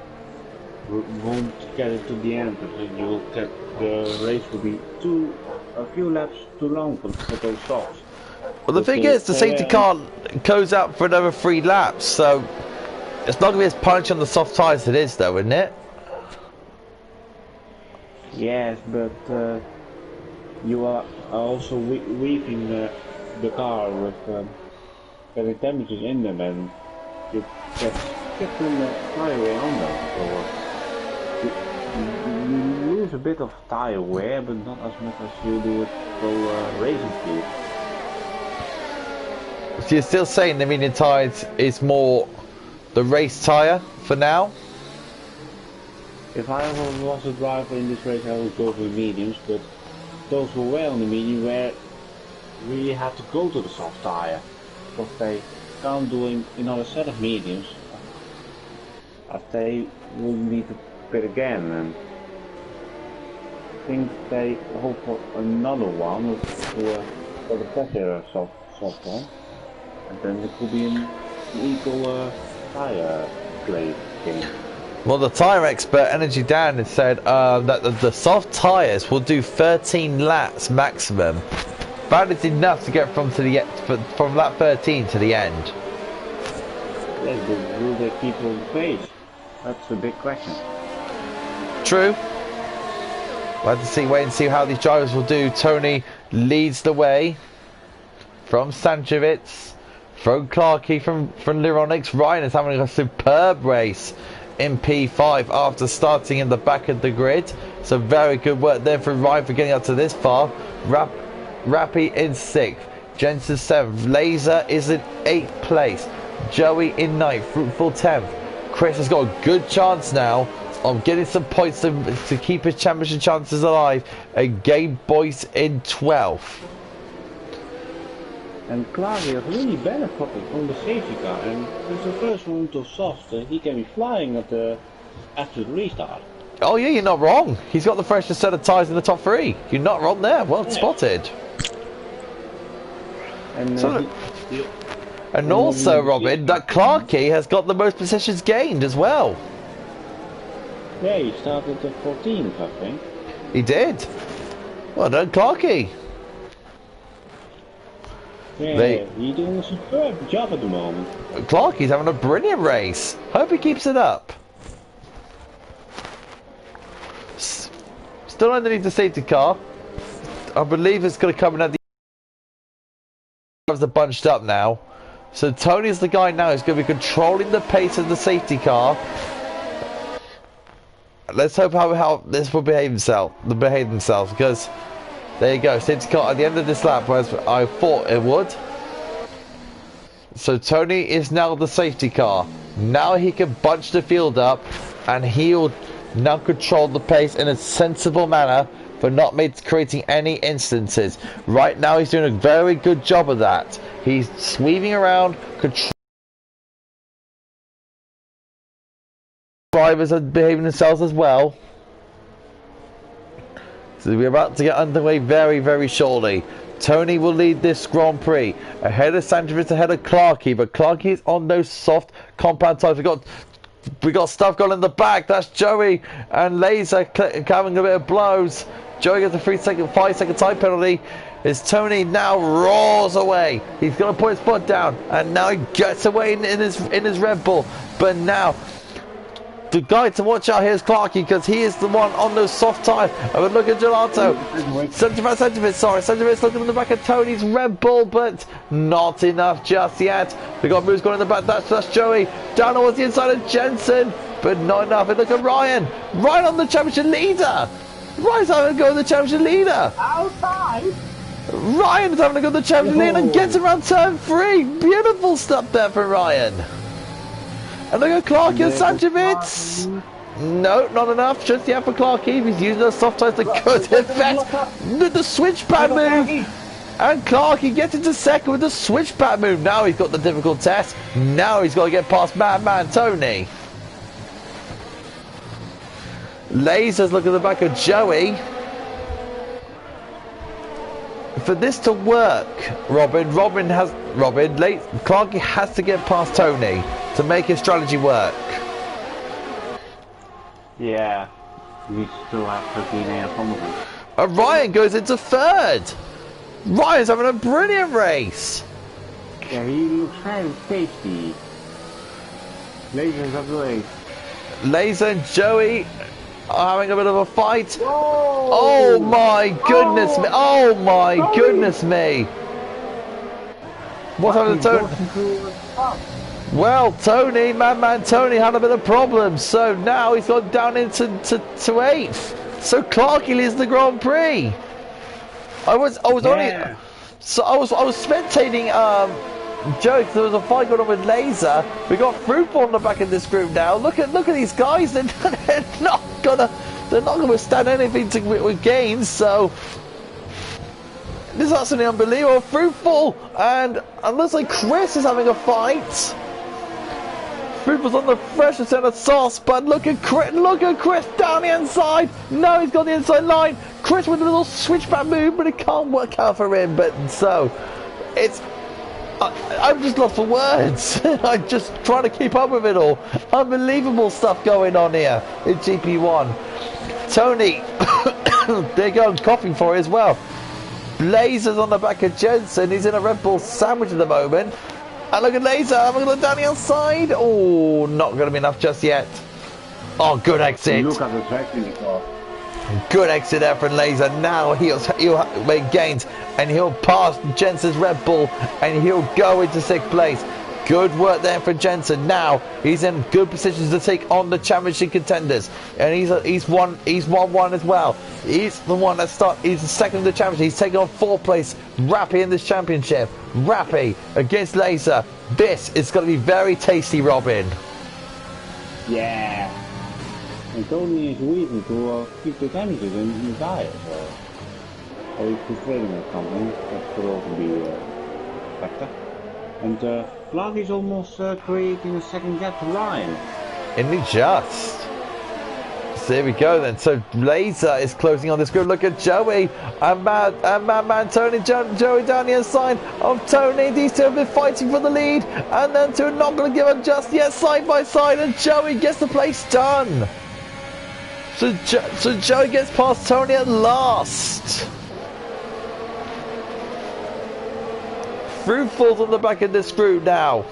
get it to the end. You will get the race will be a few laps too long for those softs. Well, the thing is, the safety car goes out for another 3 laps, so it's not going to be as punch on the soft tyres as it is, though, isn't it? Yes, but you are also weaving the car with getting temperatures in them, and you get them tire wear on them. So you lose a bit of tire wear, but not as much as you do for racing speed. So you're still saying the medium tyres is more the race tyre for now? If I ever was a driver in this race, I would go for the mediums, but those who were on the medium really had to go to the soft tyre, because they can't do another set of mediums, as they will need to pit again, and I think they hope for another one for the pressure soft one, and then it could be an equal tyre play game. Well, the tyre expert, Energy Dan, has said that the soft tyres will do 13 laps maximum. That is enough to get from lap 13 to the end. Yes, but will they keep on the pace? That's the big question. True. We'll have to wait and see how these drivers will do. Tony leads the way from Sanchevitz, from Clarkey, from Lironix. Ryan is having a superb race in P5 after starting in the back of the grid. So very good work there from Ryan for getting up to this far. Rappy in 6th, Jensen 7th, Laser is in 8th place, Joey in 9th, Fruitful 10th. Chris has got a good chance now of getting some points to keep his championship chances alive. And Gabe Boyce in 12th. And Claudio really benefiting from the safety car, and with the first round of soft, he can be flying after the restart. Oh yeah, you're not wrong. He's got the freshest set of tyres in the top 3. You're not wrong there. Well spotted. And, and also, Robin, that Clarkey has got the most positions gained as well. Yeah, he started at 14th, I think. He did. Well done, Clarkey. Yeah, he's doing a superb job at the moment. Clarkey's having a brilliant race. Hope he keeps it up. Still underneath the safety car. I believe it's going to come in at the cars are bunched up now. So Tony's the guy now who's going to be controlling the pace of the safety car. Let's hope how this will behave themselves, because there you go, safety car at the end of this lap, whereas I thought it would. So Tony is now the safety car. Now he can bunch the field up, and he'll now control the pace in a sensible manner for not creating any instances. Right now he's doing a very good job of that. He's sweeping around, drivers are behaving themselves as well. So we're about to get underway very, very shortly. Tony will lead this Grand Prix. Ahead of Sanchevitz, ahead of Clarkey, but Clarkey is on those soft compound tyres. We got stuff going in the back. That's Joey and Laser having a bit of blows. Joey gets a 5-second time penalty. As Tony now roars away. He's going to put his foot down, and now he gets away in his Red Bull. But now the guy to watch out here is Clarkey, because he is the one on those soft tyres. And we look at Gelato. 75 centimetres, sorry. Centimetres looking in the back of Tony's Red Bull, but not enough just yet. We got moves going in the back. That's Joey. Down towards the inside of Jensen, but not enough. And look at Ryan. Ryan on the championship leader. Ryan's having a go at the championship leader. Outside. Ryan's having a go at the championship leader and gets around turn 3. Beautiful stuff there for Ryan. And look at Clarkey and Sanchevitz. No, not enough. Just yet for Clarkey. He's using those soft tyres to good effect. The switchback move. And Clarkey gets into second with the switchback move. Now he's got the difficult test. Now he's got to get past Madman Tony. Lasers look at the back of Joey. For this to work, Clarkey has to get past Tony to make his strategy work. Yeah, we still have 13 in front of him. And Ryan goes into 3rd. Ryan's having a brilliant race. Yeah, he looks kind of tasty. Laser's up the race. Laser and Joey are having a bit of a fight. Whoa! Oh my goodness me! Oh my goodness me! What's happened to Tony? Well, Tony, Madman Tony had a bit of problems, so now he's gone down into to 8th. So Clarkey leads the Grand Prix. I was spectating Joe, there was a fight going on with Laser. We got Fruitful on the back of this group now. Look at these guys. They're not gonna withstand anything with gains. So this is absolutely unbelievable. Fruitful, and looks like Chris is having a fight. Fruitful's on the fresher set of sauce, but look at Chris down the inside. No, he's got the inside line. Chris with a little switchback move, but it can't work out for him. But so it's. I'm just lost for words. I'm just trying to keep up with it all. Unbelievable stuff going on here in GP1. Tony, there you go, coughing for it as well. Blazers on the back of Jensen. He's in a Red Bull sandwich at the moment. And look at Laser. I'm going to look down the outside. Oh, not going to be enough just yet. Oh, good exit. Look at the track in the car. Good exit there from Laser. Now he'll make gains and he'll pass Jensen's Red Bull and he'll go into 6th place. Good work there for Jensen. Now he's in good positions to take on the championship contenders, and he's won one as well. He's the one that he's the second in the championship. He's taking on 4th place Rappy in this championship. Rappy against Laser. This is going to be very tasty, Robin. Yeah. And Tony is waiting to keep the damages in the tires, or he's frustrating or something. That could also be a factor. And Clark is almost creating a second gap to Ryan. And he just. So here we go then. So Laser is closing on this group. Look at Joey and man Tony. Joey down the inside of Tony. These two have been fighting for the lead, and then two are not going to give up just yet, side by side, and Joey gets the place done. So Joey gets past Tony at last. Fruit falls on the back of this group now.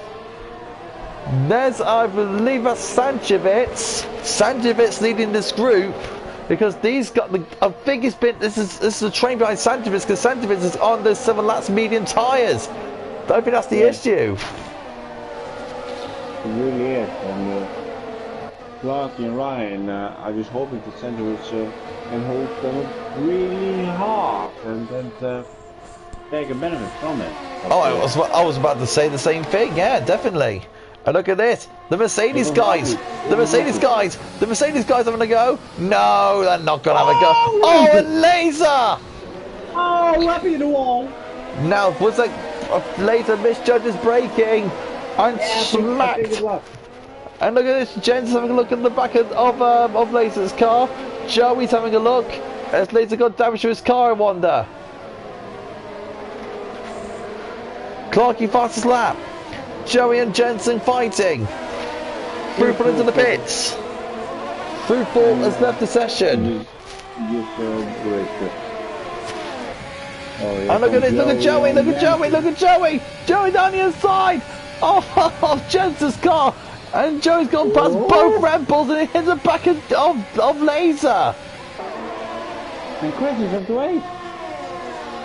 There's, I believe, a Sanchevitz. Sanchevitz leading this group because these got the. I think it's been. This is a train behind Sanchevitz because Sanchevitz is on the 7 laps medium tyres. I think that's the issue. It really is. And Clark and Ryan are just hoping that Sanchevitz can hold them really hard and take a benefit from it. Oh, I was about to say the same thing. Yeah, definitely. And look at this. The Mercedes guys. The Mercedes guys having a go. No, they're not going to have a go. Oh, and Laser. Oh, happy in the wall. Now, was that Laser misjudges braking and smacked. And look at this. Jen's having a look at the back of Laser's car. Joey's having a look. Has Laser got damage to his car, I wonder? Clarky fastest lap. Joey and Jensen fighting. Fruitful into the pits. Fruitful has left the session. And look at this, look at Joey, look at Joey, look at Joey! Joey down the inside of Jensen's car! And Joey's gone past both Red Bulls and it hits the back of Laser! And Chris is up to 8.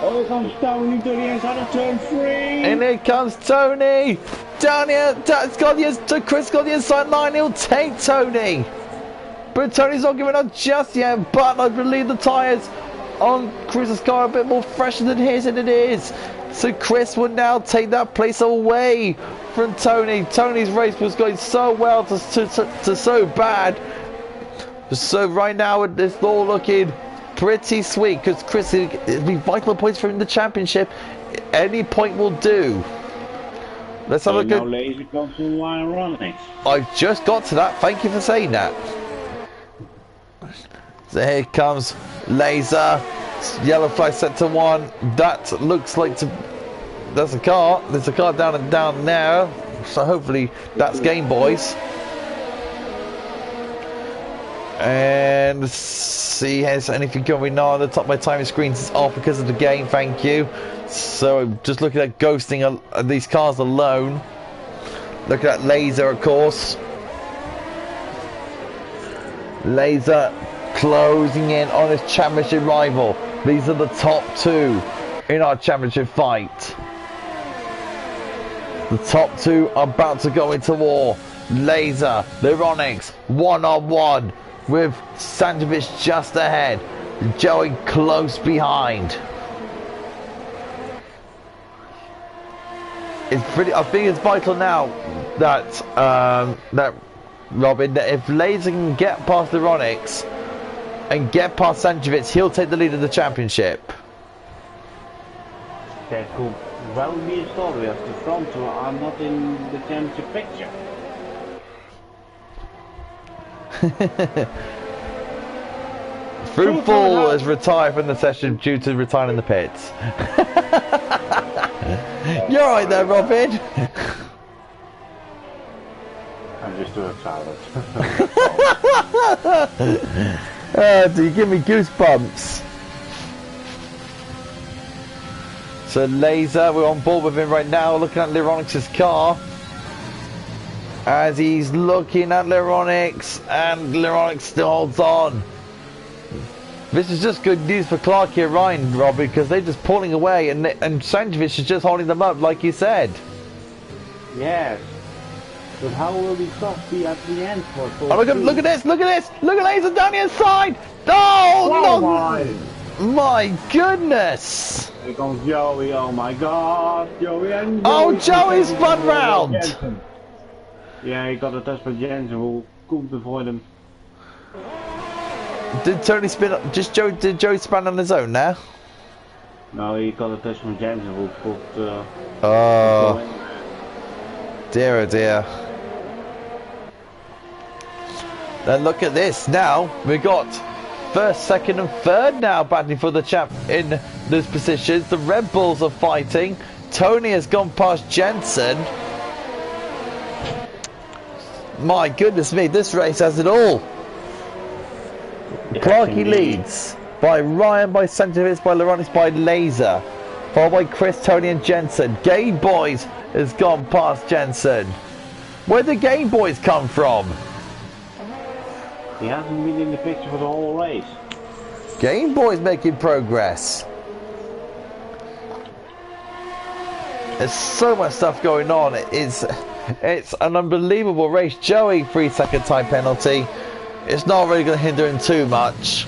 Oh, here comes Tony to the inside of turn 3! And here comes Tony! Down here, Chris got the inside line, he'll take Tony! But Tony's not giving up just yet, but I believe the tyres on Chris's car are a bit more fresher than his, and it is. So Chris would now take that place away from Tony. Tony's race was going so well to so bad. So right now it's all looking pretty sweet because Chris, it'll be vital points for him in the championship. Any point will do. Let's have a good. Laser comes from line running. I've just got to that. Thank you for saying that. So here comes Laser. Yellow flag set to 1. That looks like that's a car. There's a car down there. So hopefully that's Game Boys. And let's see, has anything going on? The top of my timing screens is off because of the game. Thank you. So just looking at ghosting these cars alone. Look at that Laser, of course. Laser closing in on his championship rival. These are the top 2 in our championship fight. The top 2 are about to go into war. Laser, Lyronix, 1-on-1 with Sandovic just ahead. Joey close behind. I think it's vital now that Robin, that if Laser can get past Lyronix and get past Sanchevitz, he'll take the lead of the championship. That could well be a story as the front 2 are not in the championship picture. Fruitful has retired from the session due to retiring in the pits. You're right there, Robin. I'm just too excited. Do you give me goosebumps? So Laser, we're on board with him right now, looking at Lyronix's car. As he's looking at Lyronix, and Lyronix still holds on. This is just good news for Clark here, Ryan, Robbie, because they're just pulling away, and Sanjovic is just holding them up, like you said. Yes. But how will the stuff be at the end for? Oh, look at this! Look at this! Look at Laser down the inside! Oh, no! My goodness! Here comes Joey, oh my god! Joey and Oh, Joey's spun round! Yeah, he got a touch by Jensen who couldn't avoid him. Did Tony spin up? Did Joey spin on his own now? No, he got a touch from Jensen who could. Oh. Dear, oh dear. Then look at this now. We got first, second and third now battling for the champ in those positions. The Red Bulls are fighting. Tony has gone past Jensen. My goodness me, this race has it all. Clarky leads by Ryan, by Sanjovic, by Lyronix, by Laser. Followed by Chris, Tony and Jensen. Game Boys has gone past Jensen. Where did Game Boys come from? He hasn't been in the picture for the whole race. Game Boys making progress. There's so much stuff going on. It's an unbelievable race. Joey, 3-second time penalty. It's not really going to hinder him too much.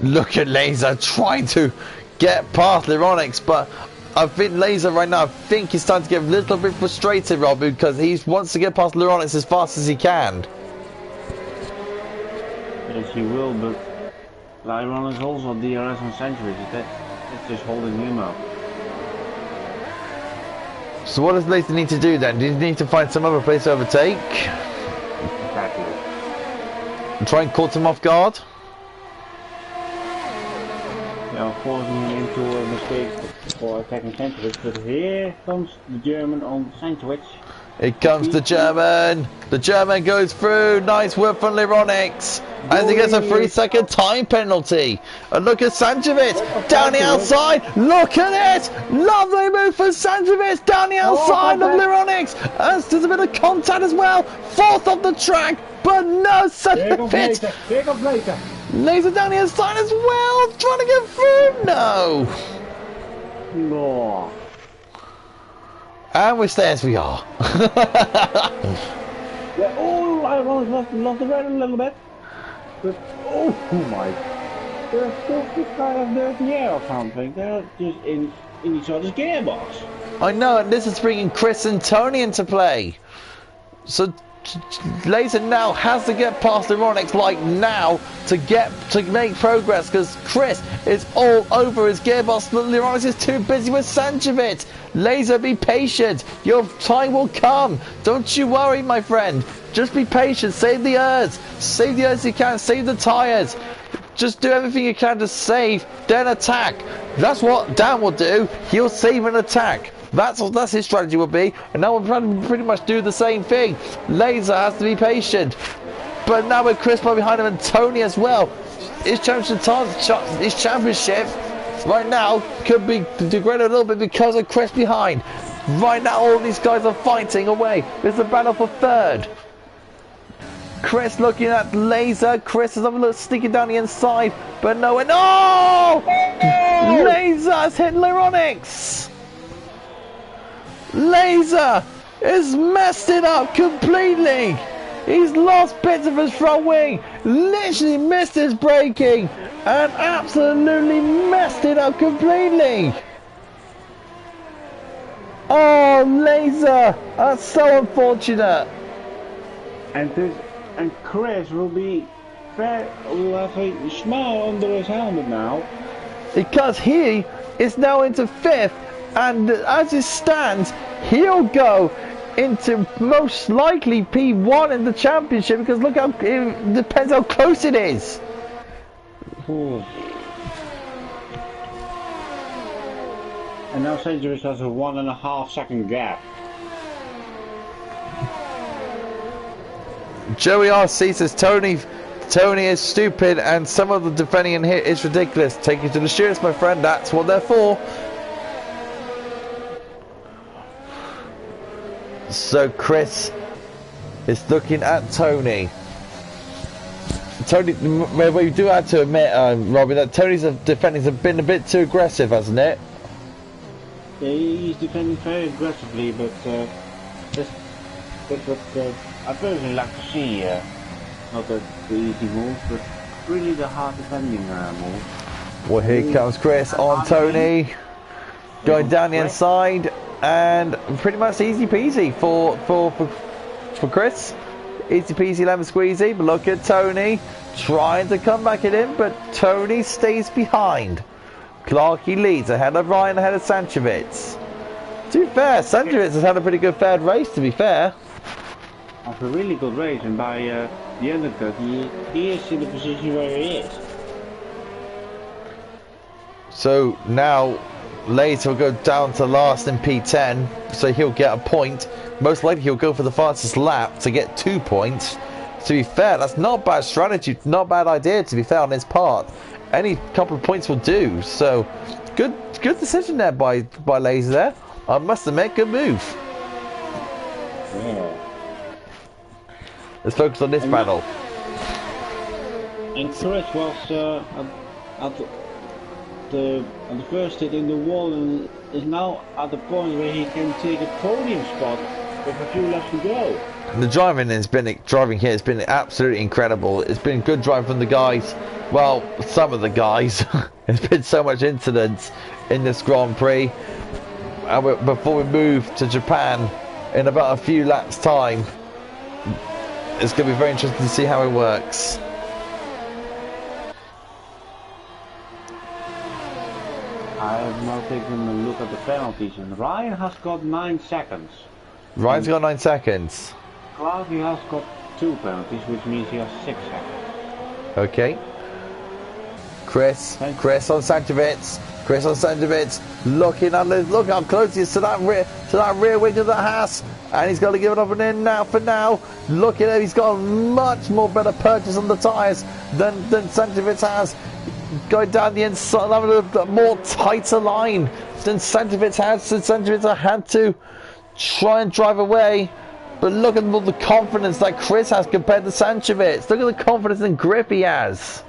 Look at Laser trying to get past Lyronix, but I think Laser right now, I think he's starting to get a little bit frustrated, Rob, because he wants to get past Lyronix as fast as he can. Yes, he will, but Lyron is also DRS on Century. That's just holding him up. So what does Laser need to do then? Do you need to find some other place to overtake? Exactly. And try and caught him off guard? Yeah, forcing him into a mistake for attacking Century. But here comes the German on Century. Here comes the German. The German goes through. Nice work from Lyronix. As he gets a 3-second time penalty. And look at Sanjovic down the outside. Look at it. Lovely move for Sanjovic down the outside of Lyronix. As there's a bit of contact as well. Fourth off the track. But no Sanjovic. Here comes Laser. Laser down the inside as well. Trying to get through. No. No. And we stay as we are. Yeah, oh, Lyron lost the red a little bit. But, oh my. They're still kind of dirty air or something. They're just in each other's gearbox. I know, and this is bringing Chris and Tony into play. So Laser now has to get past Lyronix like now to make progress, because Chris is all over his gearbox. Lyronix is too busy with Sanjovic. Laser, be patient. Your time will come. Don't you worry, my friend. Just be patient. Save the earth. Save the earth you can. Save the tires. Just do everything you can to save, then attack. That's what Dan will do. He'll save and attack. That's his strategy will be, and now we're trying to pretty much do the same thing. Laser has to be patient, but now with Chris behind him and Tony as well, his championship right now could be degraded a little bit because of Chris behind. Right now, all these guys are fighting away. It's a battle for third. Chris looking at Laser. Chris is sneaking down the inside, but no one. Oh! Laser's hit Lyronix. Laser has messed it up completely. He's lost bits of his front wing, literally missed his braking, and absolutely messed it up completely. Oh, Laser, that's so unfortunate. And Chris will have a smile under his helmet now, because he is now into fifth. And as it stands, he'll go into most likely P1 in the championship, because look how it depends how close it is. Ooh. And now St. Louis has a 1.5 second gap. Joey RC says Tony is stupid and some of the defending in here is ridiculous. Take it to the shoots, my friend. That's what they're for. So Chris is looking at Tony. Tony, we do have to admit, Robbie, that Tony's defending has been a bit too aggressive, hasn't it? Yeah, he's defending very aggressively, but that's what I personally like to see. Not the easy move, but really the hard defending move. Well, here comes Chris on Tony, going down the inside, and pretty much easy peasy for Chris. Easy peasy lemon squeezy, but look at Tony trying to come back at him, but Tony stays behind. Clarkey leads ahead of Ryan, ahead of Sanchevitz. To be fair, Sanchevitz has had a pretty good third race, to be fair. After a really good race, and by the undercut, he is in the position where he is. So now, later will go down to last in P10, so he'll get a point. Most likely he'll go for the fastest lap to get 2 points. To be fair, that's not bad strategy, not bad idea, to be fair, on his part. Any couple of points will do, so good decision there by Laser there. I must admit, good move. Yeah. Let's focus on this battle. And Chris was at the first hit in the wall and is now at the point where he can take a podium spot with a few laps to go. The driving here has been absolutely incredible. It's been good driving from the guys. Well, some of the guys. There's been so much incidents in this Grand Prix. And before we move to Japan in about a few laps' time, it's going to be very interesting to see how it works. I have now taken a look at the penalties, and Ryan has got 9 seconds. Ryan's got 9 seconds. Clarky has got 2 penalties, which means he has 6 seconds. Okay. Chris on Sanchevitz. Chris on Sanchevitz. Looking at look how close he is to that rear wing of the Haas. And he's got to give it up and in now for now. Look at him, he's got a much more better purchase on the tyres than Sanchevitz has. Going down the inside, having a more tighter line than Sanchevitz has. So Sanchevitz had to try and drive away. But look at all the confidence that Chris has compared to Sanchevitz. Look at the confidence and grip he has.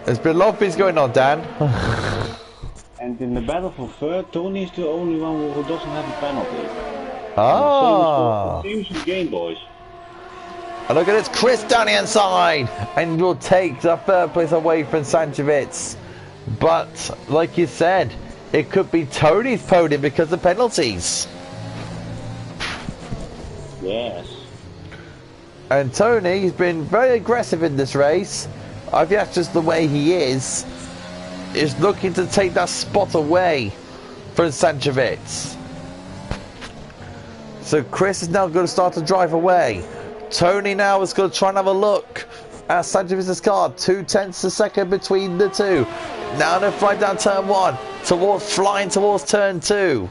There's been a lot of things going on, Dan. And in the battle for third, Tony is the only one who doesn't have a penalty. Ah. Same as the Game Boys. And look at this, Chris down the inside, and will take the third place away from Sanchevitz. But like you said, it could be Tony's podium because of penalties. Yes. And Tony's been very aggressive in this race. I think that's just the way he is looking to take that spot away from Sanchevitz. So Chris is now going to start to drive away. Tony now is going to try and have a look at Sanchevitz's car. 0.2 a second between the two. Now they're flying down turn 1, flying towards turn 2.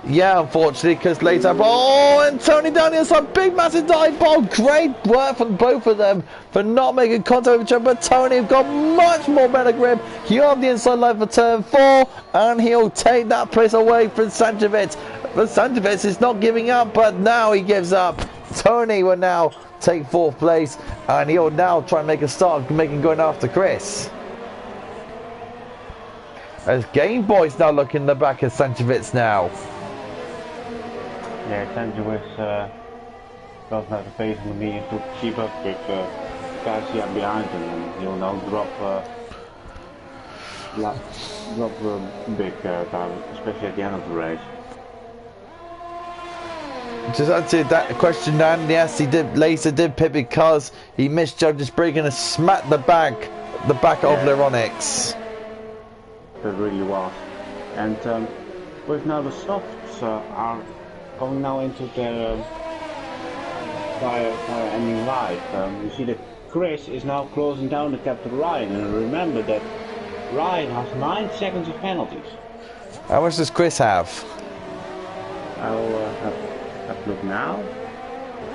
Yeah, unfortunately, because later, and Tony down the inside, big massive dive bomb. Great work from both of them for not making contact with each other. But Tony got much more better grip. He'll have the inside line for turn 4, and he'll take that place away from Sanchevitz. But Sanchevitz is not giving up, but now he gives up. Tony will now take 4th place, and he'll now try and make a start, going after Chris. As Game Boy's now looking in the back of Sanchevitz now. Yeah, Sanchevitz doesn't have the pace on the medium to keep up with Garcia behind him, and he'll now drop big time, especially at the end of the race. Just answered that question, Dan. Yes, he did. Laser did pit because he misjudged his braking and smacked the back of Lyronix. That really was. And with now the softs are going now into their tire ending life. You see that Chris is now closing down the Captain Ryan, and remember that Ryan has 9 seconds of penalties. How much does Chris have? I'll have a look now.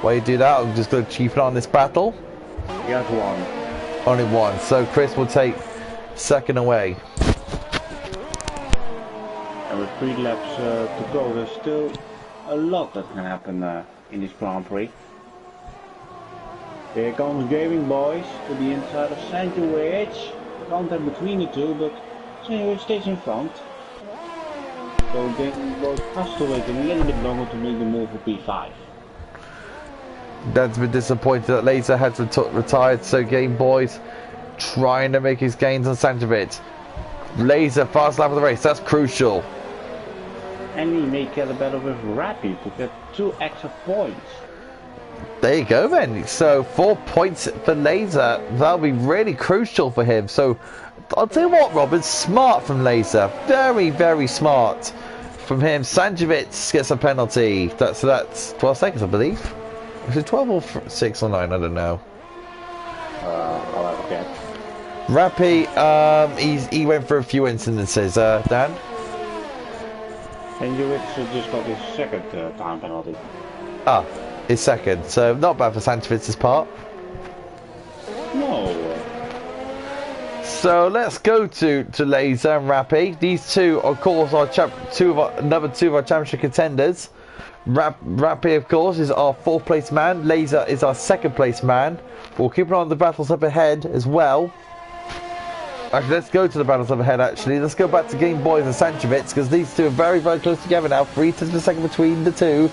While you do that, I'm just going to keep an eye on this battle. He has 1. Only one. So Chris will take second away. And with 3 laps to go, there's still a lot that can happen in this Grand Prix. Here comes Gaming Boys to the inside of Sandwich. Contact between the two, but Sandwich stays in front. So Gaming Boys has to wait a little bit longer to make the move for P5. That's been disappointed that Laser has retired, so Game Boys trying to make his gains on Sanjovic. Laser, fast lap of the race, that's crucial. And he may get a battle with Rappy to get 2 extra points. There you go then. So 4 points for Laser. That'll be really crucial for him. So I'll tell you what, Robin, smart from Laser. Very, very smart from him. Sanjovic gets a penalty. That's 12 seconds, I believe. Is it 12 or 6 or 9? I don't know. I'll have a guess. Rappy, he went for a few incidences. Dan? And you just got his second time penalty. Ah, his second. So not bad for Sanjovic's part. No. So let's go to Laser and Rappy. These two, of course, are another two of our championship contenders. Rappy, of course, is our 4th place man. Laser is our 2nd place man. We'll keep an eye on the battles up ahead as well. Actually, let's go to the battles up ahead, actually. Let's go back to Game Boys and Sanjovic, because these two are very, very close together now. 3 tenths of a second between the two.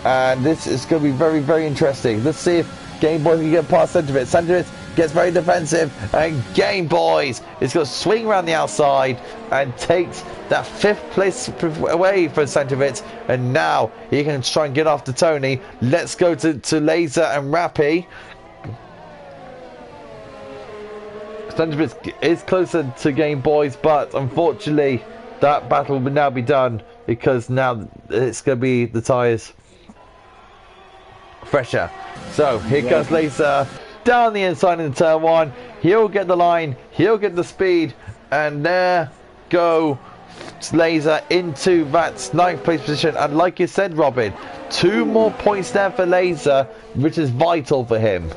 And this is going to be very, very interesting. Let's see if Game Boys can get past Sanjovic. Sanjovic gets very defensive, and Game Boys is going to swing around the outside and takes that 5th place away from Sanjovic. And now he can try and get after Tony. Let's go to Laser and Rappy. Sanjovic is closer to Game Boys, but unfortunately that battle will now be done because now it's going to be the tyres fresher. So here comes Laser down the inside in turn 1. He'll get the line, he'll get the speed, and there go Laser into that 9th place position. And like you said, Robin, 2 more points there for Laser, which is vital for him.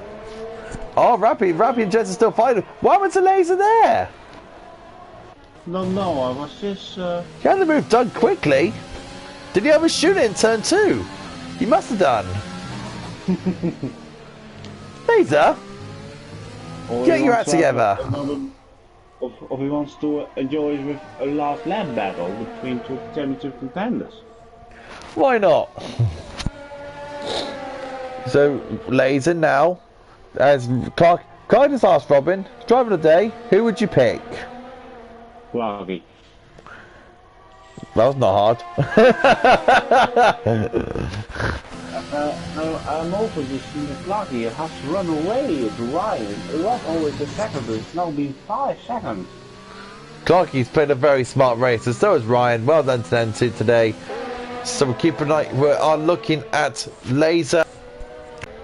Oh, Rappy and Jets are still fighting. What happened to Laser there? No, I was just... He had the move done quickly. Did he overshoot it in turn 2? He must have done. Laser, get your act together. Or he wants to enjoy with a last lap battle between 2 championship contenders. Why not? So, Laser now. As Clark just asked Robin, driver of the day, who would you pick? Clarky. That was not hard. I'm also just seeing that Clarky has run away to Ryan. It was always a second, but it's now been 5 seconds. Clarky's played a very smart race, and so has Ryan. Well done to them two today. So we'll keep an eye. We are looking at Laser.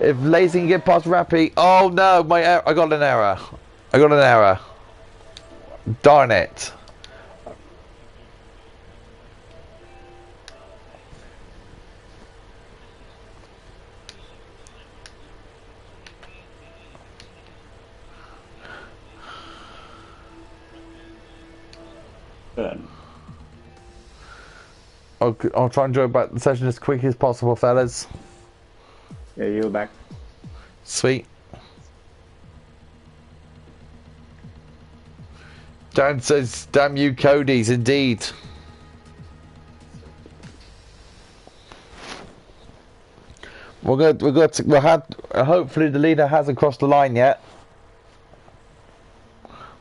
If Laser can get past Rappy, oh no, I got an error. Darn it. I'll try and join back the session as quick as possible, fellas. Yeah, you're back. Sweet. Dan says, "Damn you, Cody's indeed." We'll have. Hopefully, the leader hasn't crossed the line yet,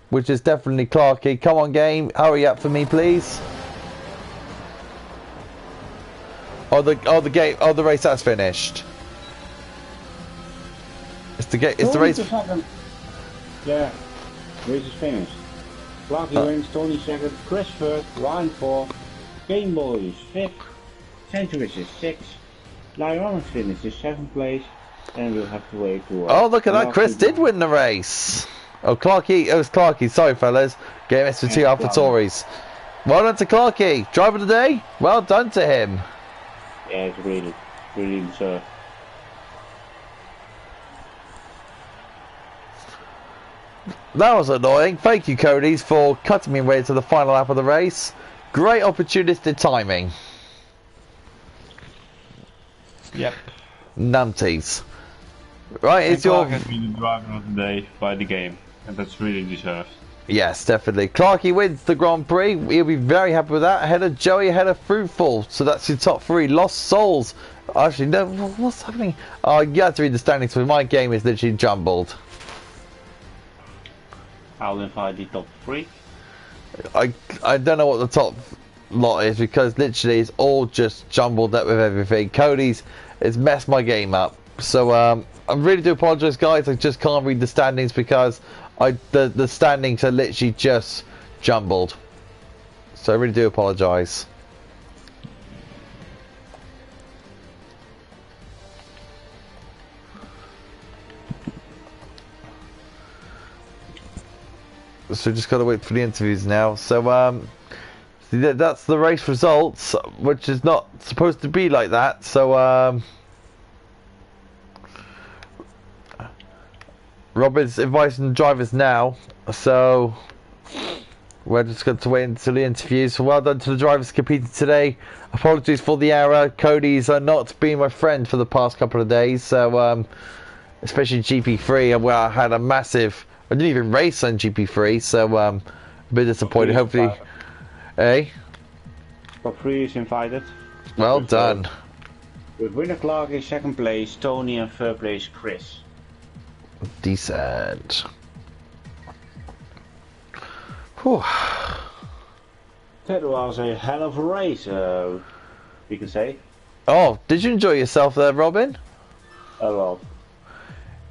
which is definitely Clarky. Come on, game, hurry up for me, please. The race has finished. It's the race. Yeah, race is finished. Clarky wins, Tony second, Chris first, Ryan fourth, Game Boys fifth, Centuries is sixth, Lion's finishes 7th place, and we'll have to wait for. Oh, look at that! Chris did win the race. Oh, Clarky, it was Clarky. Sorry, fellas. Game S2 Alpha Tories. Well done to Clarky, driver of the day. Well done to him. Yeah, it's really deserved. That was annoying. Thank you, Cody's, for cutting me away to the final lap of the race. Great opportunistic timing. Yep. Numpties. Right, And it's your... Clark has been the driver of the day by the game, and that's really deserved. Yes, definitely. Clarky wins the Grand Prix. He'll be very happy with that. Ahead of Joey, ahead of Fruitful. So that's your top three. Lost Souls. Actually, no, what's happening? Oh, you have to read the standings, but my game is literally jumbled. I'll invite the top 3. I don't know what the top lot is because literally it's all just jumbled up with everything. Cody's has messed my game up. So I really do apologise, guys. I just can't read the standings because the standings are literally just jumbled. So I really do apologise. So just gotta wait for the interviews now. So that's the race results, which is not supposed to be like that. So Robin's inviting the drivers now, so we're just going to wait until the interviews. So well done to the drivers competing today. Apologies for the error. Cody's not been my friend for the past couple of days, so especially GP3, where I had a massive... I didn't even race on GP3, so a bit disappointed. Hopefully, Top 3 is invited. Well done. With winner Clark in 2nd place, Tony and 3rd place Chris. Decent. Whew. That was a hell of a race, we can say. Oh, did you enjoy yourself there, Robin? A lot.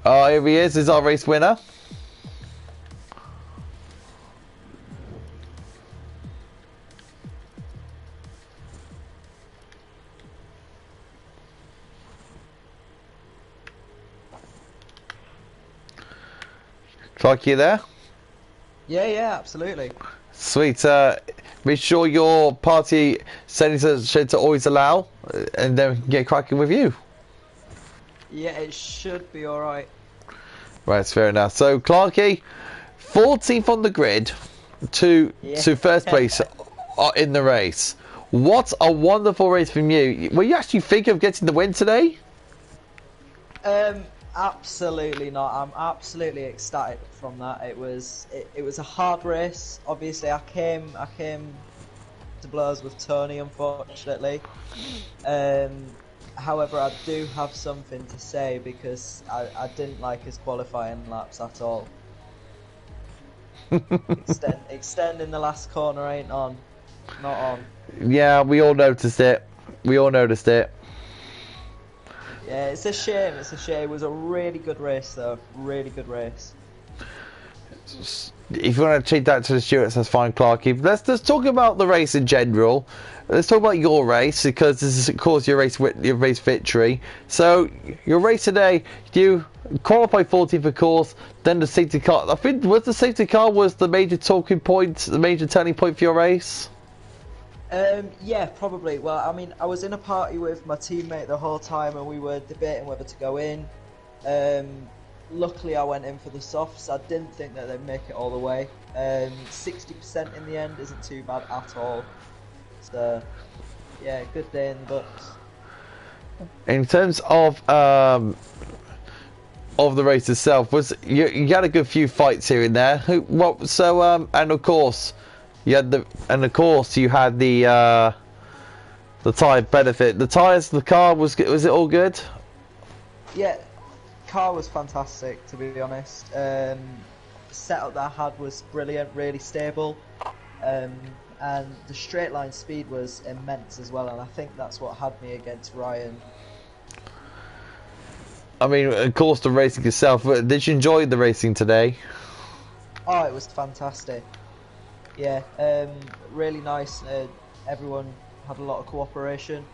Oh, here he is our race winner. Clark, you there? Yeah, absolutely. Sweet. Make sure your party settings should always allow, and then we can get cracking with you. Yeah, it should be alright. Right, it's fair enough. So, Clarky, 14th on the grid to first place in the race. What a wonderful race from you. Were you actually thinking of getting the win today? Absolutely not. I'm absolutely ecstatic from that. It was a hard race. Obviously, I came to blows with Tony, unfortunately. However, I do have something to say because I didn't like his qualifying laps at all. Extending the last corner ain't on. Not on. Yeah, we all noticed it. Yeah, it's a shame. It was a really good race, though. Really good race. If you want to change that to the Stewarts, that's fine, Clarky. Let's talk about the race in general. Let's talk about your race because this is, of course, your race victory. So your race today, you qualified 14th, of course. Then the safety car. I think the safety car was the major talking point, the major turning point for your race. Yeah, probably. Well, I mean, I was in a party with my teammate the whole time and we were debating whether to go in. Luckily, I went in for the softs. I didn't think that they'd make it all the way. 60% in the end isn't too bad at all. So, yeah, good day in the books. In terms of the race itself, was you had a good few fights here and there. And of course. You had the tyre benefit. The tyres, the car was it all good? Yeah, car was fantastic to be honest. The setup that I had was brilliant, really stable, and the straight line speed was immense as well. And I think that's what had me against Ryan. I mean, of course, the racing itself. Did you enjoy the racing today? Oh, it was fantastic. Yeah, really nice. Everyone had a lot of cooperation.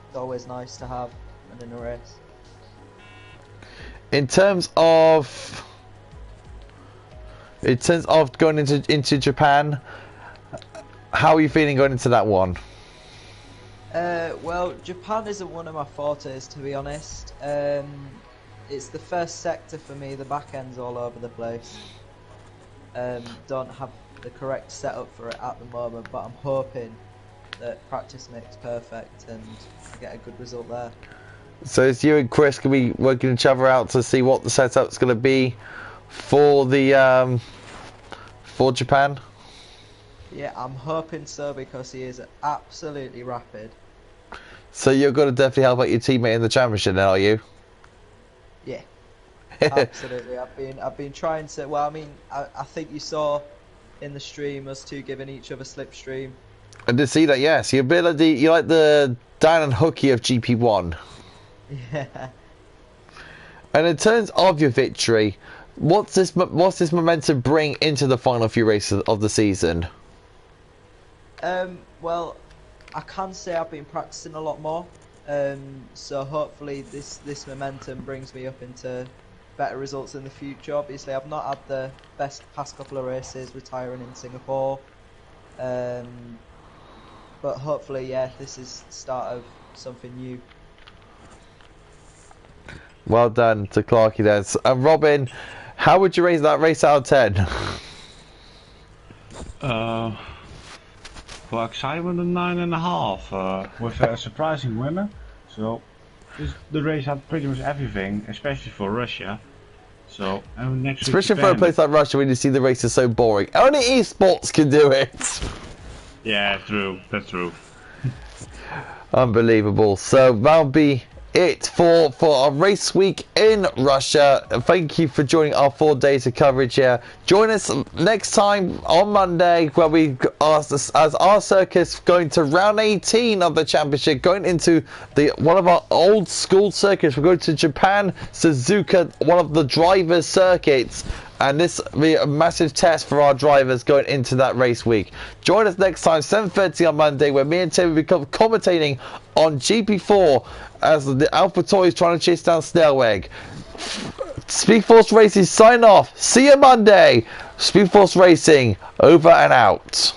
It's always nice to have in a race. In terms of going into Japan, how are you feeling going into that one? Well, Japan isn't one of my fortes, to be honest. It's the first sector for me. The back end's all over the place. don't have the correct setup for it at the moment, but I'm hoping that practice makes perfect and I get a good result there. So it's you and Chris can be working each other out to see what the setup's going to be for the for Japan. Yeah, I'm hoping so because he is absolutely rapid. So you're going to definitely help out your teammate in the championship, now, are you? Yeah, absolutely. I've been trying to. Well, I mean, I think you saw in the stream us two giving each other slipstream. I did see that. Yes, you're a bit like you're like the Dan and Hooky of GP1. Yeah. And in terms of your victory, what's this momentum bring into the final few races of the season? Well, I can say I've been practicing a lot more. So hopefully this momentum brings me up into better results in the future. Obviously, I've not had the best past couple of races, retiring in Singapore. But hopefully, yeah, this is the start of something new. Well done to Clarky there. And Robin, how would you rate that race out of 10? For excitement, a 9.5 with a surprising winner. So the race had pretty much everything, especially for Russia. So next week, Especially for a place like Russia when you see the races so boring. Only esports can do it. Yeah, true. That's true. Unbelievable. So that'll be it for our race week in Russia. Thank you for joining our 4 days of coverage here. Join us next time on Monday where we as our circus going to round 18 of the championship, going into one of our old school circuits. We're going to Japan, Suzuka, one of the drivers' circuits. And this will be a massive test for our drivers going into that race week. Join us next time, 7:30 on Monday, where me and Tim will be commentating on GP4 as the Alpha Toy is trying to chase down Snailweg. Speedforce Racing sign off. See you Monday. Speedforce Racing over and out.